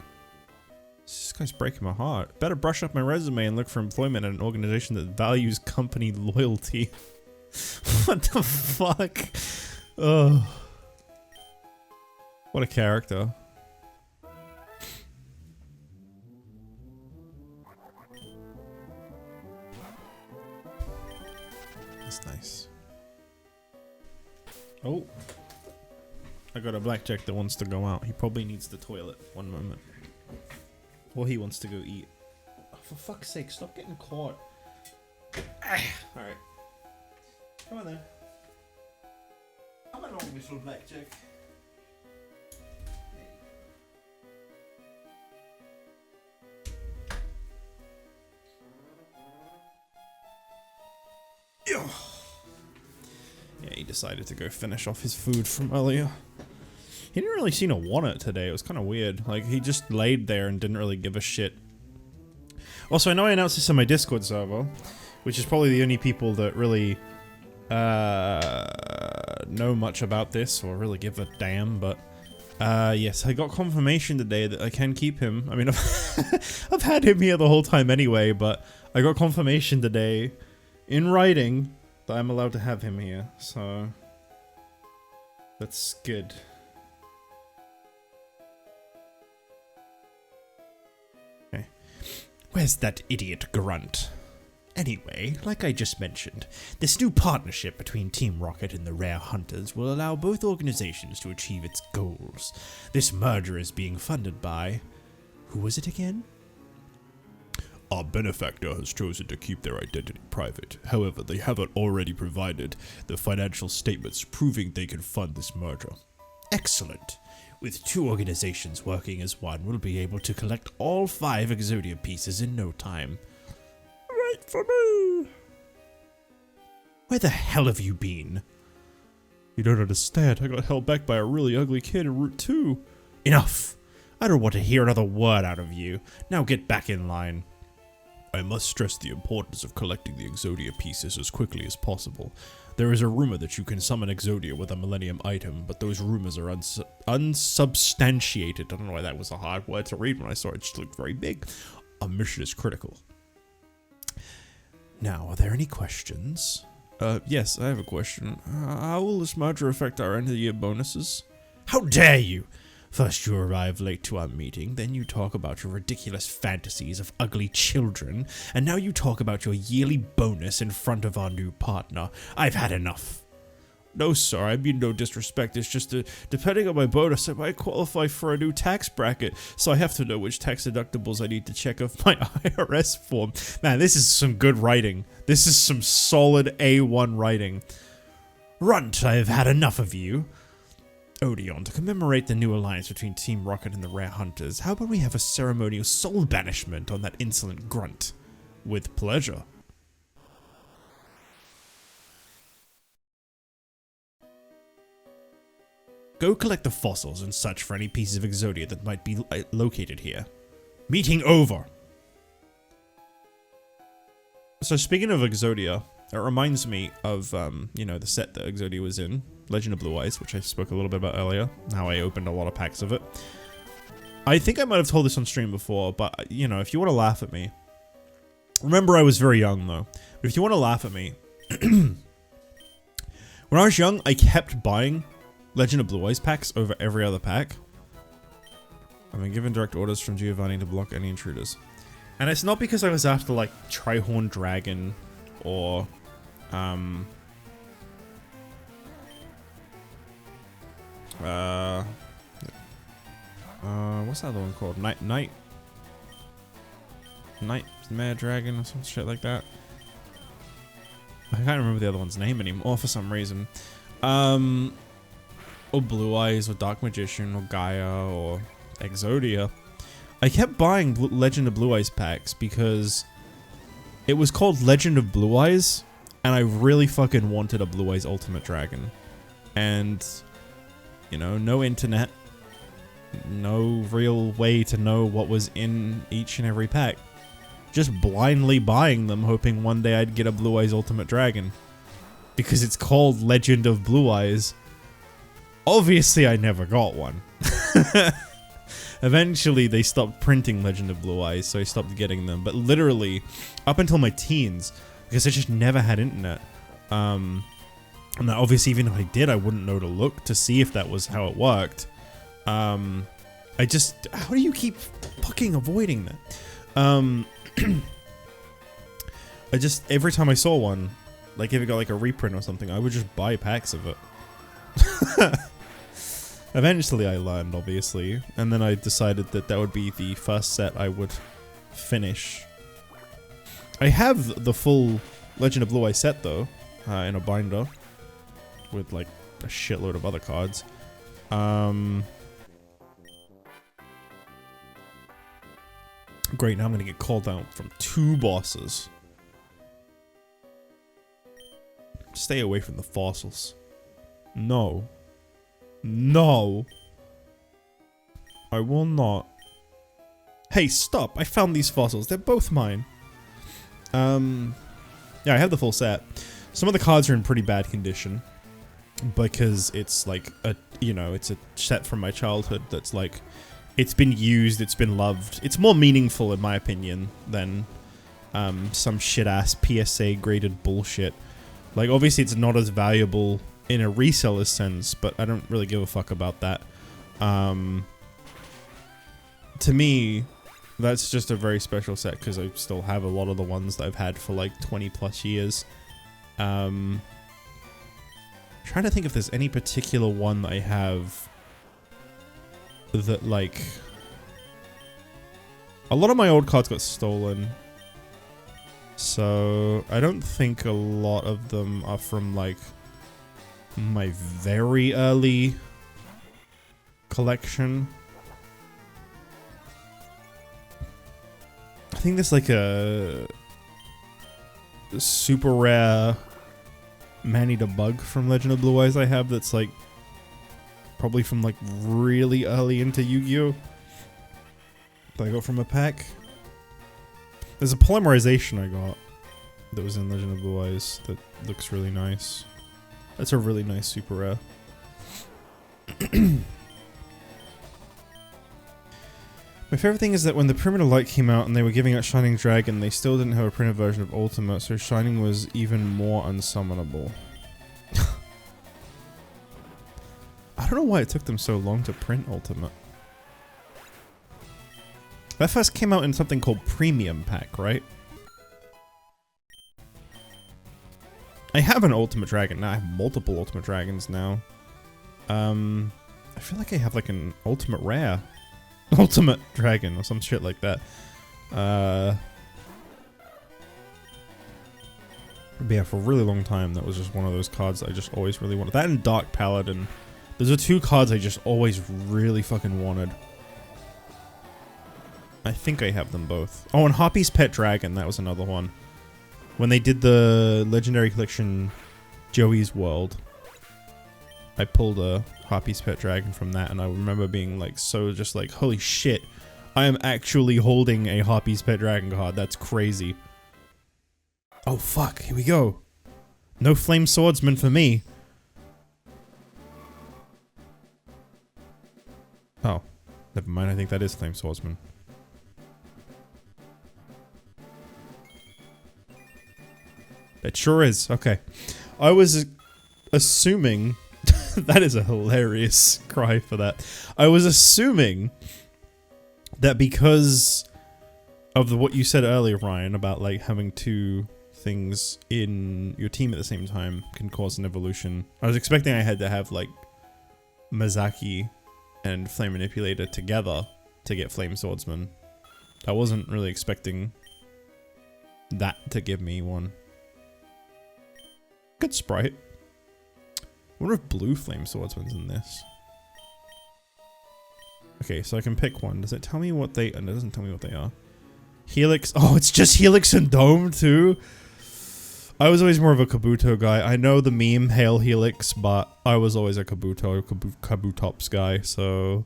S1: This guy's breaking my heart. Better brush up my resume and look for employment at an organization that values company loyalty. What the fuck? Ugh. What a character. That's nice. Oh. I got a blackjack that wants to go out. He probably needs the toilet. One moment. Or he wants to go eat. Oh, for fuck's sake, stop getting caught. Alright. Come on then. Come along, little blackjack. Yeah, he decided to go finish off his food from earlier. He didn't really seem to want it today. It was kind of weird. Like, he just laid there and didn't really give a shit Also, I know I announced this on my Discord server, which is probably the only people that really know much about this or really give a damn, but yes, I got confirmation today that I can keep him. I mean, I've had him here the whole time anyway, but I got confirmation today in writing that I'm allowed to have him here, so that's good. Okay. Where's that idiot grunt? Anyway, like I just mentioned, this new partnership between Team Rocket and the Rare Hunters will allow both organizations to achieve its goals. This merger is being funded by... who was it again? Our benefactor has chosen to keep their identity private. However, they haven't already provided the financial statements proving they can fund this merger. Excellent. With two organizations working as one, we'll be able to collect all 5 Exodia pieces in no time. Right for me! Where the hell have you been? You don't understand. I got held back by a really ugly kid in Route 2. Enough! I don't want to hear another word out of you. Now get back in line. I must stress the importance of collecting the Exodia pieces as quickly as possible. There is a rumor that you can summon Exodia with a Millennium item, but those rumors are unsubstantiated. I don't know why that was a hard word to read when I saw it. It just looked very big. Our mission is critical. Now, are there any questions? Yes, I have a question. How will this merger affect our end-of-the-year bonuses? How dare you! First you arrive late to our meeting, then you talk about your ridiculous fantasies of ugly children, and now you talk about your yearly bonus in front of our new partner. I've had enough. No, sir, I mean no disrespect. It's just depending on my bonus, I might qualify for a new tax bracket, so I have to know which tax deductibles I need to check off my IRS form. Man, this is some good writing. This is some solid A1 writing. Runt, I have had enough of you. Odeon, to commemorate the new alliance between Team Rocket and the Rare Hunters, how about we have a ceremonial soul banishment on that insolent grunt? With pleasure. Go collect the fossils and search for any pieces of Exodia that might be located here. Meeting over! So speaking of Exodia, it reminds me of, you know, the set that Exodia was in, Legend of Blue Eyes, which I spoke a little bit about earlier, how I opened a lot of packs of it. I think I might have told this on stream before, but, you know, if you want to laugh at me, remember I was very young, though, but if you want to laugh at me, when I was young, I kept buying Legend of Blue Eyes packs over every other pack. I've been given direct orders from Giovanni to block any intruders. And it's not because I was after, like, Trihorn Dragon, or, what's that other one called? Nightmare Dragon or some shit like that. I can't remember the other one's name anymore for some reason. Or Blue Eyes, or Dark Magician, or Gaia, or Exodia. I kept buying Legend of Blue Eyes packs because it was called Legend of Blue Eyes, and I really fucking wanted a Blue Eyes Ultimate Dragon. And, you know, no internet, no real way to know what was in each and every pack. Just blindly buying them, hoping one day I'd get a Blue Eyes Ultimate Dragon. Because it's called Legend of Blue Eyes. Obviously, I never got one. Eventually, they stopped printing Legend of Blue Eyes, so I stopped getting them. But literally, up until my teens, because I just never had internet. And obviously, even if I did, I wouldn't know to look to see if that was how it worked. How do you keep fucking avoiding that? Every time I saw one, like if it got like a reprint or something, I would just buy packs of it. Eventually I learned, obviously, and then I decided that that would be the first set I would finish. I have the full Legend of Blue Eye set, though, in a binder, with, like, a shitload of other cards. Great, now I'm gonna get called out from 2 bosses. Stay away from the fossils. No. No. I will not. Hey, stop! I found these fossils. They're both mine. Yeah, I have the full set. Some of the cards are in pretty bad condition because it's like it's a set from my childhood that's like, it's been used, it's been loved. It's more meaningful in my opinion than some shit-ass PSA graded bullshit. Like, obviously it's not as valuable in a reseller's sense, but I don't really give a fuck about that. To me, that's just a very special set because I still have a lot of the ones that I've had for like 20 plus years. Trying to think if there's any particular one that I have that, like, a lot of my old cards got stolen, so I don't think a lot of them are from like my very early collection. I think there's like a super rare Manny the Bug from Legend of Blue Eyes I have that's like probably from like really early into Yu-Gi-Oh! That I got from a pack. There's a polymerization I got that was in Legend of Blue Eyes that looks really nice. That's a really nice super rare. My favorite thing is that when the Pyramid of Light came out and they were giving out Shining Dragon, they still didn't have a printed version of Ultimate, so Shining was even more unsummonable. I don't know why it took them so long to print Ultimate. That first came out in something called Premium Pack, right? I have an Ultimate Dragon now. I have multiple Ultimate Dragons now. I feel like I have like an Ultimate Rare. Ultimate Dragon or some shit like that. But yeah, for a really long time, that was just one of those cards I just always really wanted. That and Dark Paladin. Those are two cards I just always really fucking wanted. I think I have them both. Oh, and Hoppy's Pet Dragon, that was another one. When they did the Legendary Collection Joey's World, I pulled a Hoppy's Pet Dragon from that, and I remember being like, so just like, holy shit, I am actually holding a Hoppy's Pet Dragon card. That's crazy. Oh fuck, here we go. No Flame Swordsman for me. Oh, never mind, I think that is Flame Swordsman. It sure is. Okay. I was assuming... that is a hilarious cry for that. I was assuming that because of what you said earlier, Ryan, about like having two things in your team at the same time can cause an evolution. I was expecting I had to have like Mazaki and Flame Manipulator together to get Flame Swordsman. I wasn't really expecting that to give me one. Good sprite. I wonder if blue Flame Swordsman's in this. Okay, so I can pick one. Does it tell me what they... and it doesn't tell me what they are. Helix. Oh, it's just Helix and Dome, too? I was always more of a Kabuto guy. I know the meme, Hail Helix, but I was always a Kabutops guy, so...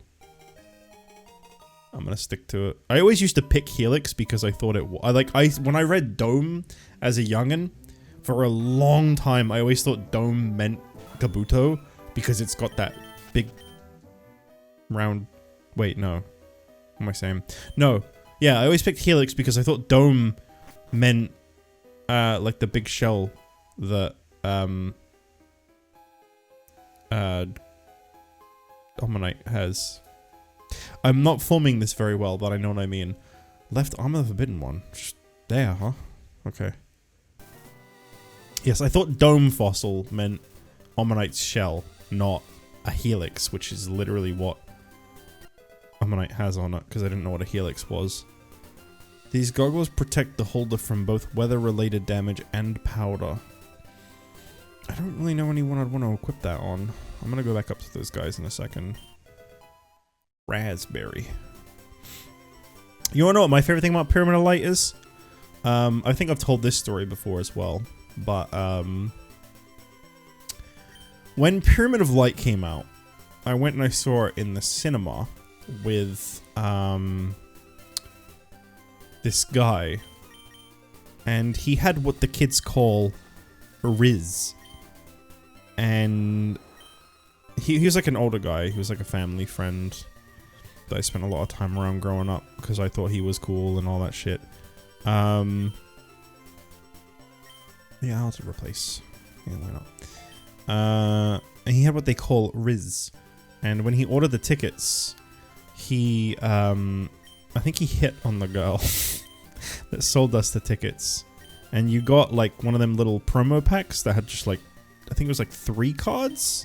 S1: I'm gonna stick to it. I always used to pick Helix because I thought it... when I read Dome as a youngin', for a long time, I always thought Dome meant Kabuto because it's got that big round... Wait, no. What am I saying? No. Yeah, I always picked Helix because I thought Dome meant, like the big shell that, Omanyte has. I'm not forming this very well, but I know what I mean. Left arm of the Forbidden One. Just there, huh? Okay. Yes, I thought Dome Fossil meant Omanyte's shell, not a Helix, which is literally what Omanyte has on it, because I didn't know what a Helix was. These goggles protect the holder from both weather-related damage and powder. I don't really know anyone I'd want to equip that on. I'm gonna go back up to those guys in a second. Raspberry. You wanna know what my favorite thing about Pyramid of Light is? I think I've told this story before as well, but when Pyramid of Light came out, I went and I saw it in the cinema with this guy, and he had what the kids call a Riz. And he was like an older guy. He was like a family friend that I spent a lot of time around growing up because I thought he was cool and all that shit. Yeah, I'll just replace. Yeah, why not? And he had what they call Riz. And when he ordered the tickets, he, I think he hit on the girl that sold us the tickets. And you got like one of them little promo packs that had just like, I think it was like 3 cards?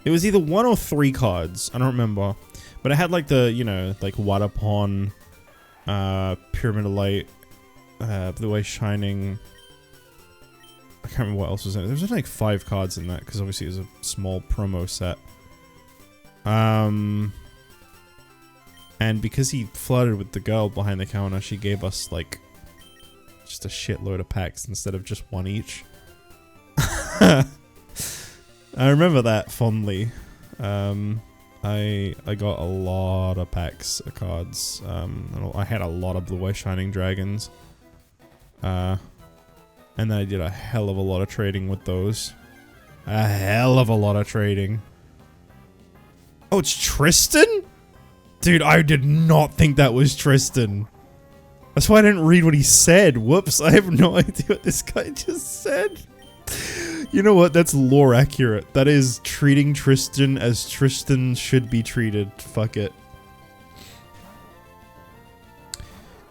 S1: It was either 1 or 3 cards. I don't remember. But it had like the, you know, like Wadapon, Pyramid of Light, Blue Eye Shining. I can't remember what else was in it. There was like 5 cards in that because obviously it was a small promo set. And because he flirted with the girl behind the counter, she gave us like just a shitload of packs instead of just 1 each. I remember that fondly. I got a lot of packs of cards. I had a lot of Blue Eye Shining Dragons. And then I did a hell of a lot of trading with those. A hell of a lot of trading. Oh, it's Tristan? Dude, I did not think that was Tristan. That's why I didn't read what he said. Whoops, I have no idea what this guy just said. You know what? That's lore accurate. That is treating Tristan as Tristan should be treated. Fuck it.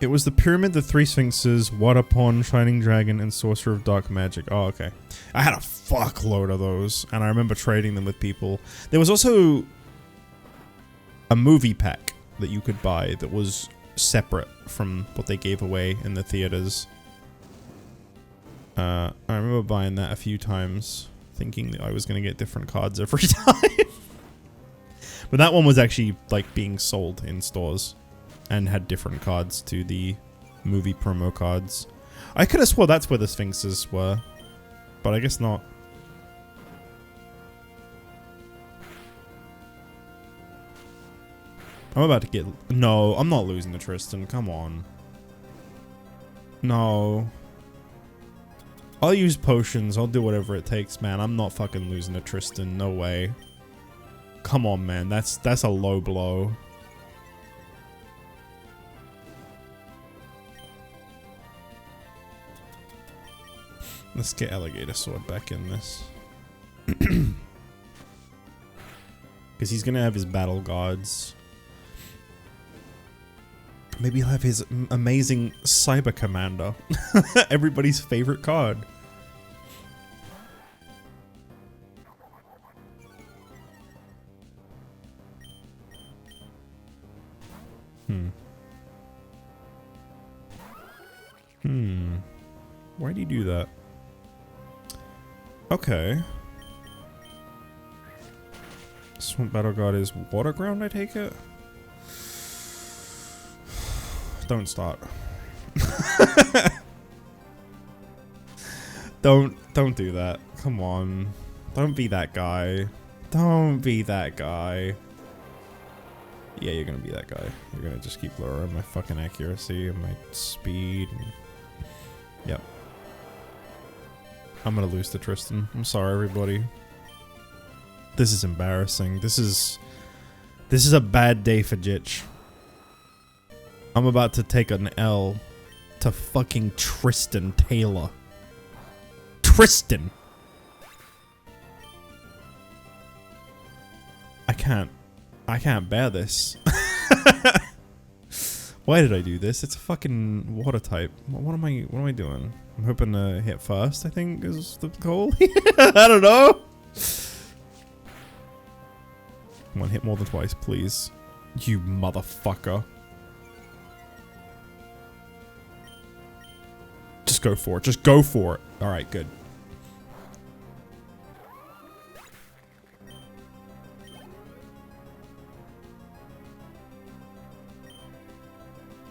S1: It was the Pyramid, the 3 Sphinxes, Wadapon, Shining Dragon, and Sorcerer of Dark Magic. Oh, okay. I had a fuckload of those, and I remember trading them with people. There was also a movie pack that you could buy that was separate from what they gave away in the theaters. I remember buying that a few times, thinking that I was going to get different cards every time. But that one was actually, like, being sold in stores and had different cards to the movie promo cards. I could have swore that's where the Sphinxes were, but I guess not. I'm about to get... No, I'm not losing to Tristan. Come on. No. I'll use potions. I'll do whatever it takes, man. I'm not fucking losing to Tristan. No way. Come on, man. That's a low blow. Let's get Alligator Sword back in this. Because he's going to have his battle guards. Maybe he'll have his amazing Cyber Commander. Everybody's favorite card. Why do you do that? Okay. Swamp Battle God is Water Ground, I take it? Don't start. Don't do that. Come on. Don't be that guy. Don't be that guy. Yeah, you're gonna be that guy. You're gonna just keep lowering my fucking accuracy and my speed. And... Yep. I'm gonna lose to Tristan. I'm sorry, everybody. This is embarrassing. This is a bad day for Jich. I'm about to take an L to fucking Tristan Taylor. Tristan! I can't bear this. Why did I do this? It's a fucking water type. What am I doing? I'm hoping to hit first, I think is the goal. I don't know. Come on, hit more than twice, please. You motherfucker. Just go for it. Just go for it. Alright, good.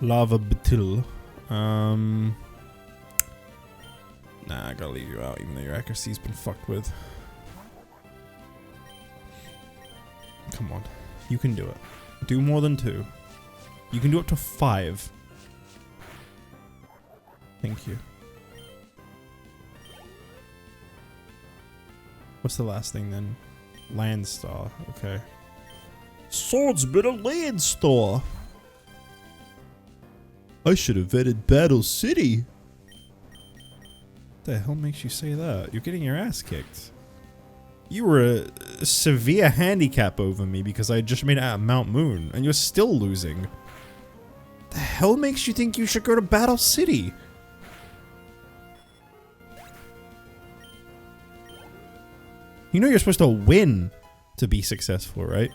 S1: Lava Batil. Nah, I gotta leave you out, even though your accuracy's been fucked with. Come on. You can do it. Do more than 2. You can do up to 5. Thank you. What's the last thing then? Landstar. Okay. Swordsman of Landstar. I should have vetted Battle City. The hell makes you say that? You're getting your ass kicked. You were a severe handicap over me because I just made it out of Mount Moon, and you're still losing. The hell makes you think you should go to Battle City? You know you're supposed to win to be successful, right?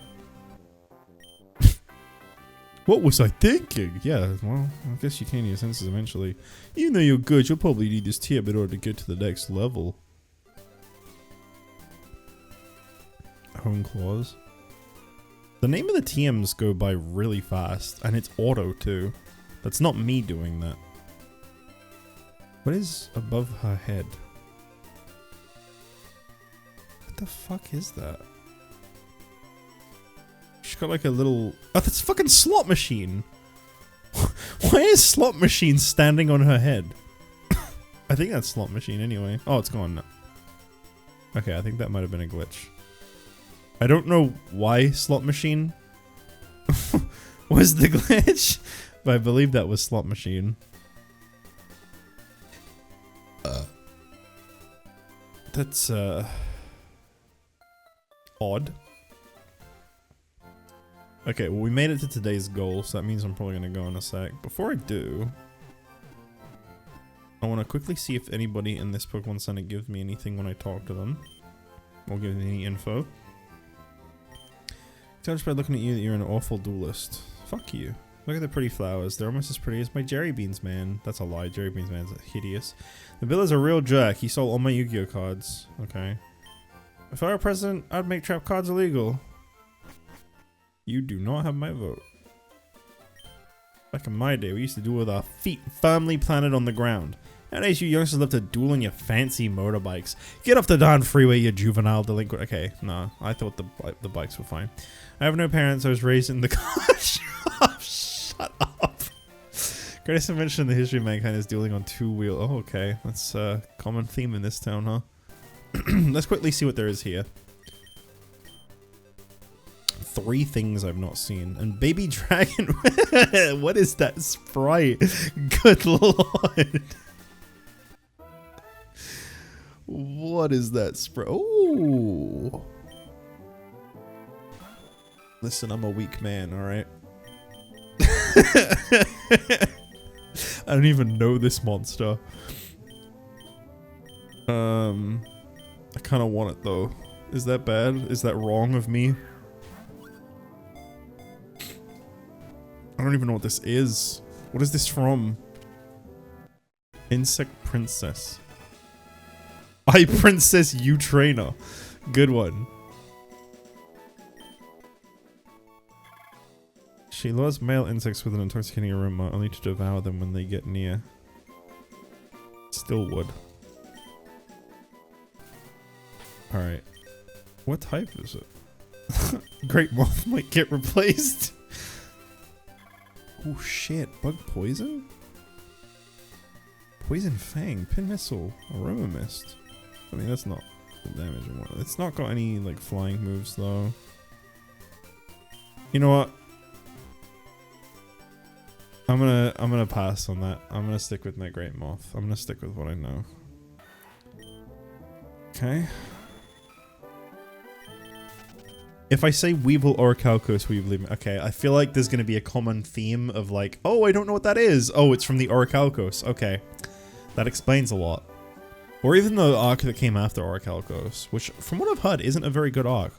S1: What was I thinking? Yeah, well, I guess you can use senses eventually. Even though you're good, you'll probably need this TM in order to get to the next level. Home claws. The name of the TMs go by really fast, and it's auto too. That's not me doing that. What is above her head? What the fuck is that? She's got like a little... Oh, that's a fucking slot machine! Why is slot machine standing on her head? I think that's slot machine anyway. Oh, it's gone now. Okay, I think that might have been a glitch. I don't know why slot machine was the glitch, but I believe that was slot machine. That's odd. Okay, well we made it to today's goal, so that means I'm probably gonna go in a sec. Before I do, I want to quickly see if anybody in this Pokemon Center gives me anything when I talk to them. Or give me any info. Tell just by looking at you that you're an awful duelist. Fuck you. Look at the pretty flowers. They're almost as pretty as my Jerry Beans man. That's a lie. Jerry Beans man's hideous. The Bill a real jerk. He stole all my Yu-Gi-Oh cards. Okay. If I were president, I'd make trap cards illegal. You do not have my vote. Back in my day, we used to duel with our feet firmly planted on the ground. Nowadays, you youngsters love to duel on your fancy motorbikes. Get off the darn freeway, you juvenile delinquent. Okay, no, I thought the bikes were fine. I have no parents. I was raised in the car. Shut up. Greatest invention in the history of mankind is dueling on two wheels. Oh, okay. That's a common theme in this town, huh? Let's quickly see what there is here. 3 things I've not seen. And Baby Dragon. What is that sprite? Good lord. What is that sprite? Oh. Listen, I'm a weak man, alright? I don't even know this monster. I kind of want it though. Is that bad? Is that wrong of me? I don't even know what this is. What is this from? Insect Princess. I Princess You Trainer. Good one. She lures male insects with an intoxicating aroma, only to devour them when they get near. Still would. Alright. What type is it? Great Moth might get replaced. Oh shit, bug poison? Poison Fang, Pin Missile, Aroma Mist. I mean, that's not the damage anymore. It's not got any, like, flying moves, though. You know what? I'm gonna pass on that. I'm gonna stick with my Great Moth. I'm gonna stick with what I know. Okay. If I say Weevil or Orichalcos, will you believe me? Okay, I feel like there's gonna be a common theme of like, oh, I don't know what that is. Oh, it's from the Orichalcos. Okay. That explains a lot. Or even the arc that came after Orichalcos, which, from what I've heard, isn't a very good arc.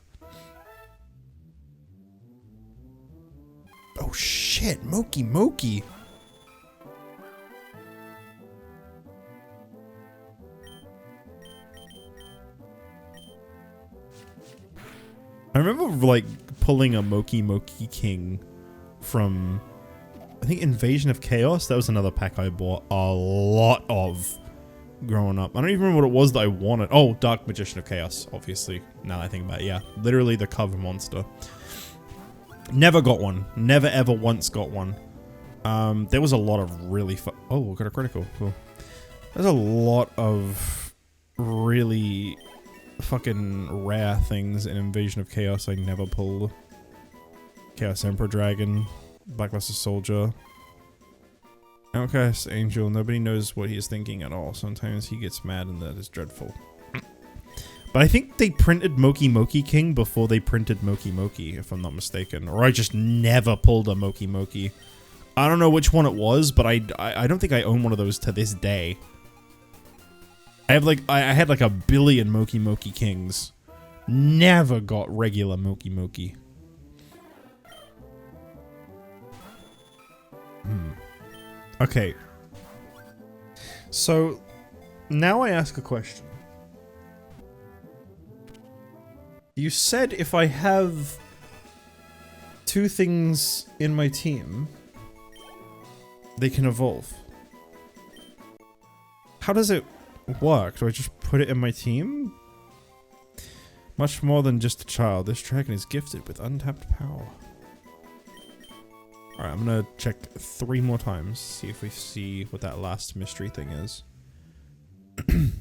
S1: Oh shit, Moki. I remember like pulling a Moki King from, I think, Invasion of Chaos. That was another pack I bought a lot of growing up. I don't even remember what it was that I wanted. Oh, Dark Magician of Chaos, obviously. Now that I think about it, yeah. Literally the cover monster. Never got one. Never ever once got one. There was a lot of really oh, we got a critical. Cool. There's a lot of really fucking rare things in Invasion of Chaos I never pulled. Chaos Emperor Dragon, Blackluster Soldier, Outcast Angel. Nobody knows what he is thinking at all. Sometimes he gets mad and that is dreadful. But I think they printed Moki Moki King before they printed Moki Moki, if I'm not mistaken. Or I just never pulled a Moki Moki. I don't know which one it was, but I don't think I own one of those to this day. I have like, I had like a billion Moki Moki Kings. Never got regular Moki Moki. Okay. So, now I ask a question. You said if I have 2 things in my team, they can evolve. How does it work? Do I just put it in my team? Much more than just a child, this dragon is gifted with untapped power. Alright, I'm gonna check 3 more times, see if we see what that last mystery thing is. Okay,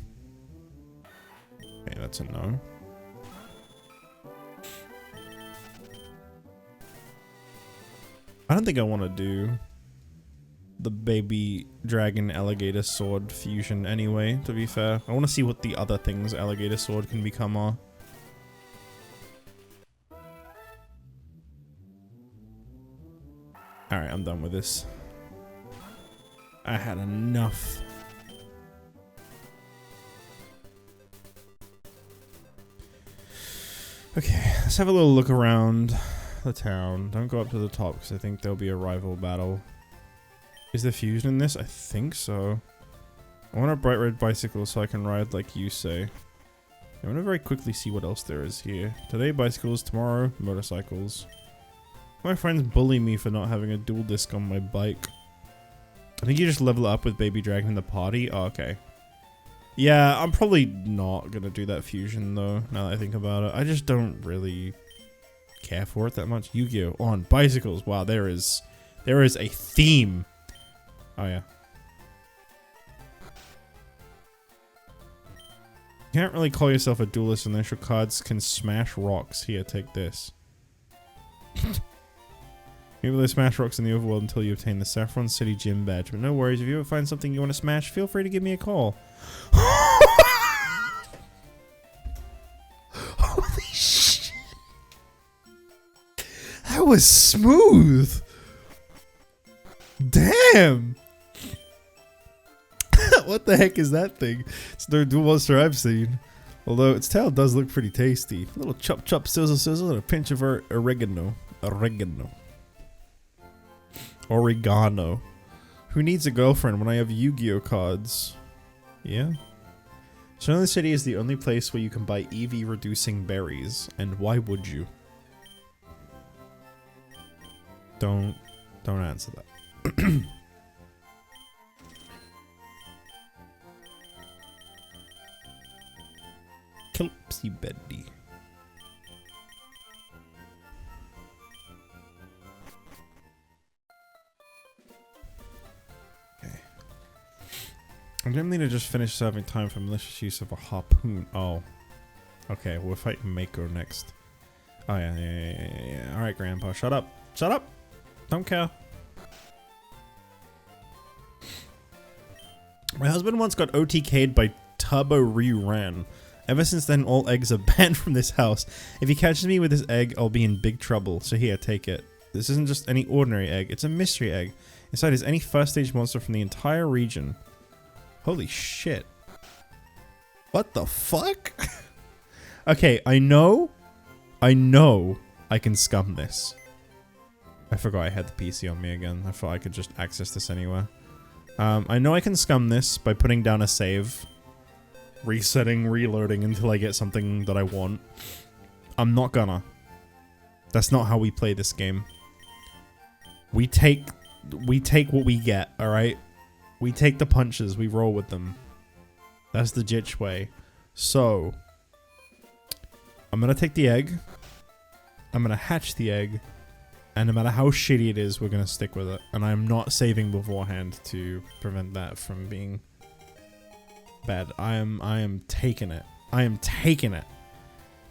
S1: that's a no. I don't think I want to do the baby dragon alligator sword fusion anyway, to be fair. I want to see what the other things alligator sword can become are. Alright, I'm done with this. I had enough. Okay, let's have a little look around the town. Don't go up to the top because I think there'll be a rival battle. Is there fusion in this? I think so. I want a bright red bicycle so I can ride like you say. I want to very quickly see what else there is here. Today bicycles, tomorrow motorcycles. My friends bully me for not having a dual disc on my bike. I think you just level it up with Baby Dragon in the party. Oh, okay. Yeah, I'm probably not gonna do that fusion though, now that I think about it. I just don't really care for it that much. Yu-Gi-Oh! On bicycles. Wow, there is a theme. Oh yeah. You can't really call yourself a duelist unless your cards can smash rocks. Here, take this. Maybe they smash rocks in the overworld until you obtain the Saffron City Gym badge. But no worries, if you ever find something you want to smash, feel free to give me a call. Holy shit. That was smooth. Damn. What the heck is that thing? It's no dual monster I've seen. Although its tail does look pretty tasty. A little chop chop sizzle sizzle and a pinch of oregano. Oregano. Who needs a girlfriend when I have Yu-Gi-Oh cards? Yeah. Cerulean City is the only place where you can buy EV reducing berries. And why would you? Don't answer that. Kelpsy Betty. I'm gonna need to just finish serving time for malicious use of a harpoon. Oh. Okay, we're fighting Mako next. Oh yeah. Alright, Grandpa, shut up. Shut up! Don't care. My husband once got OTK'd by Turbo Re-Ran. Ever since then, all eggs are banned from this house. If he catches me with this egg, I'll be in big trouble. So here, take it. This isn't just any ordinary egg, it's a mystery egg. Inside is any first stage monster from the entire region. Holy shit. What the fuck? Okay, I know I can scum this. I forgot I had the PC on me again. I thought I could just access this anywhere. I know I can scum this by putting down a save. Resetting, reloading until I get something that I want. I'm not gonna. That's not how we play this game. We take what we get, alright? We take the punches, we roll with them. That's the JustJich way. So, I'm gonna take the egg. I'm gonna hatch the egg. And no matter how shitty it is, we're gonna stick with it. And I'm not saving beforehand to prevent that from being Bad. I am taking it. I am taking it.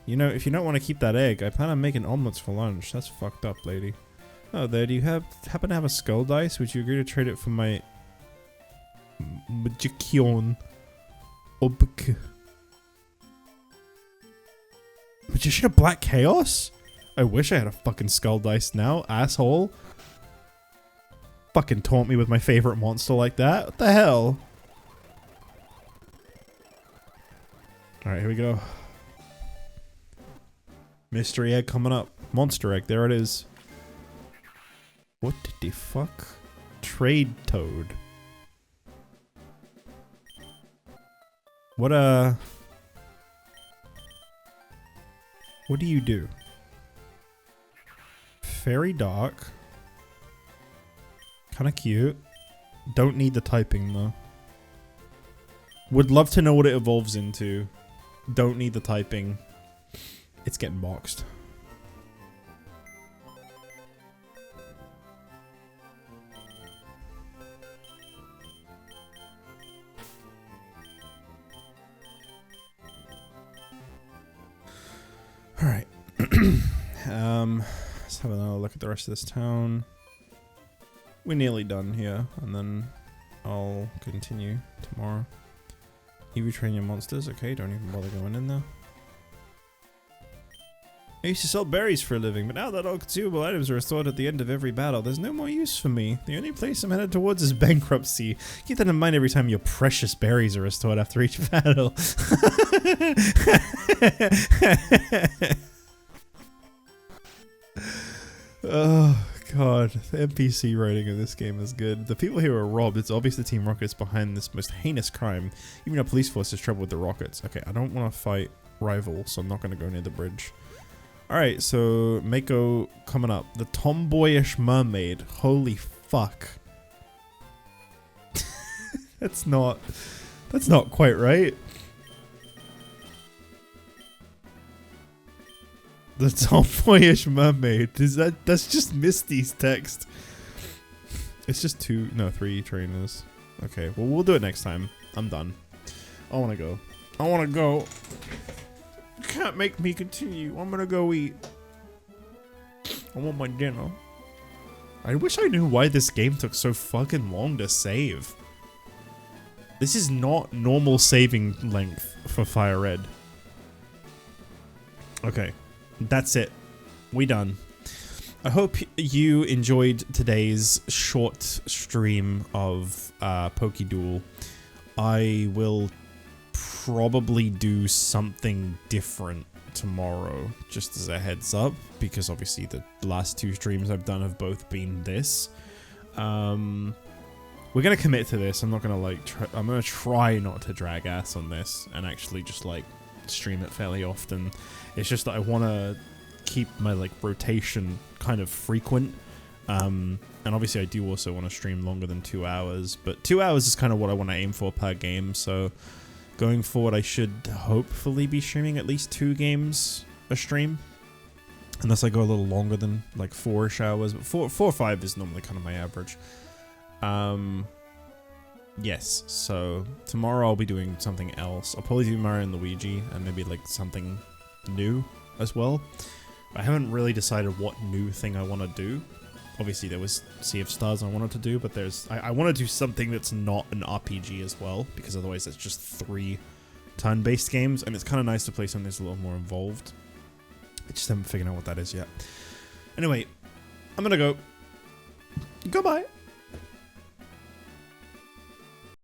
S1: You know, if you don't want to keep that egg, I plan on making omelets for lunch. That's fucked up, lady. Oh, there. Do you happen to have a skull dice? Would you agree to trade it for my Magician Obk? Magician of Black Chaos? I wish I had a fucking skull dice now, asshole. Fucking taunt me with my favorite monster like that. What the hell? Alright, here we go. Mystery egg coming up. Monster egg, there it is. What the fuck? Trade toad. What do you do? Very dark. Kinda cute. Don't need the typing though. Would love to know what it evolves into. Don't need the typing. It's getting boxed. Alright. Let's have another look at the rest of this town. We're nearly done here, and then I'll continue tomorrow. You retrain your monsters? Okay, don't even bother going in there. I used to sell berries for a living, but now that all consumable items are restored at the end of every battle, there's no more use for me. The only place I'm headed towards is bankruptcy. Keep that in mind every time your precious berries are restored after each battle. Oh god, the NPC writing in this game is good. The people here are robbed. It's obvious the Team Rocket's behind this most heinous crime. Even our police force has trouble with the Rockets. Okay, I don't want to fight rivals, so I'm not going to go near the bridge. Alright, so Mako coming up. The tomboyish mermaid. Holy fuck. That's not quite right. The tomboyish mermaid. That's just Misty's text. It's just 3 trainers. Okay, well we'll do it next time. I'm done. I wanna go. I wanna go. You can't make me continue. I'm gonna go eat. I want my dinner. I wish I knew why this game took so fucking long to save. This is not normal saving length for Fire Red. Okay. That's it. We done. I hope you enjoyed today's short stream of PokéDuel. I will probably do something different tomorrow, just as a heads up, because obviously the last 2 streams I've done have both been this. We're gonna commit to this. I'm not gonna I'm gonna try not to drag ass on this and actually just stream it fairly often. It's just that I want to keep my rotation kind of frequent, and obviously I do also want to stream longer than 2 hours, but 2 hours is kind of what I want to aim for per game. So going forward I should hopefully be streaming at least 2 games a stream, unless I go a little longer than 4-ish hours, but 4 or 5 is normally kind of my average. Yes, so tomorrow I'll be doing something else. I'll probably do Mario and Luigi and maybe something new as well. I haven't really decided what new thing I want to do. Obviously there was Sea of Stars I wanted to do, but I want to do something that's not an RPG as well, because otherwise it's just 3 turn-based games, and it's kind of nice to play something that's a little more involved. I just haven't figured out what that is yet. Anyway, I'm gonna go. Goodbye.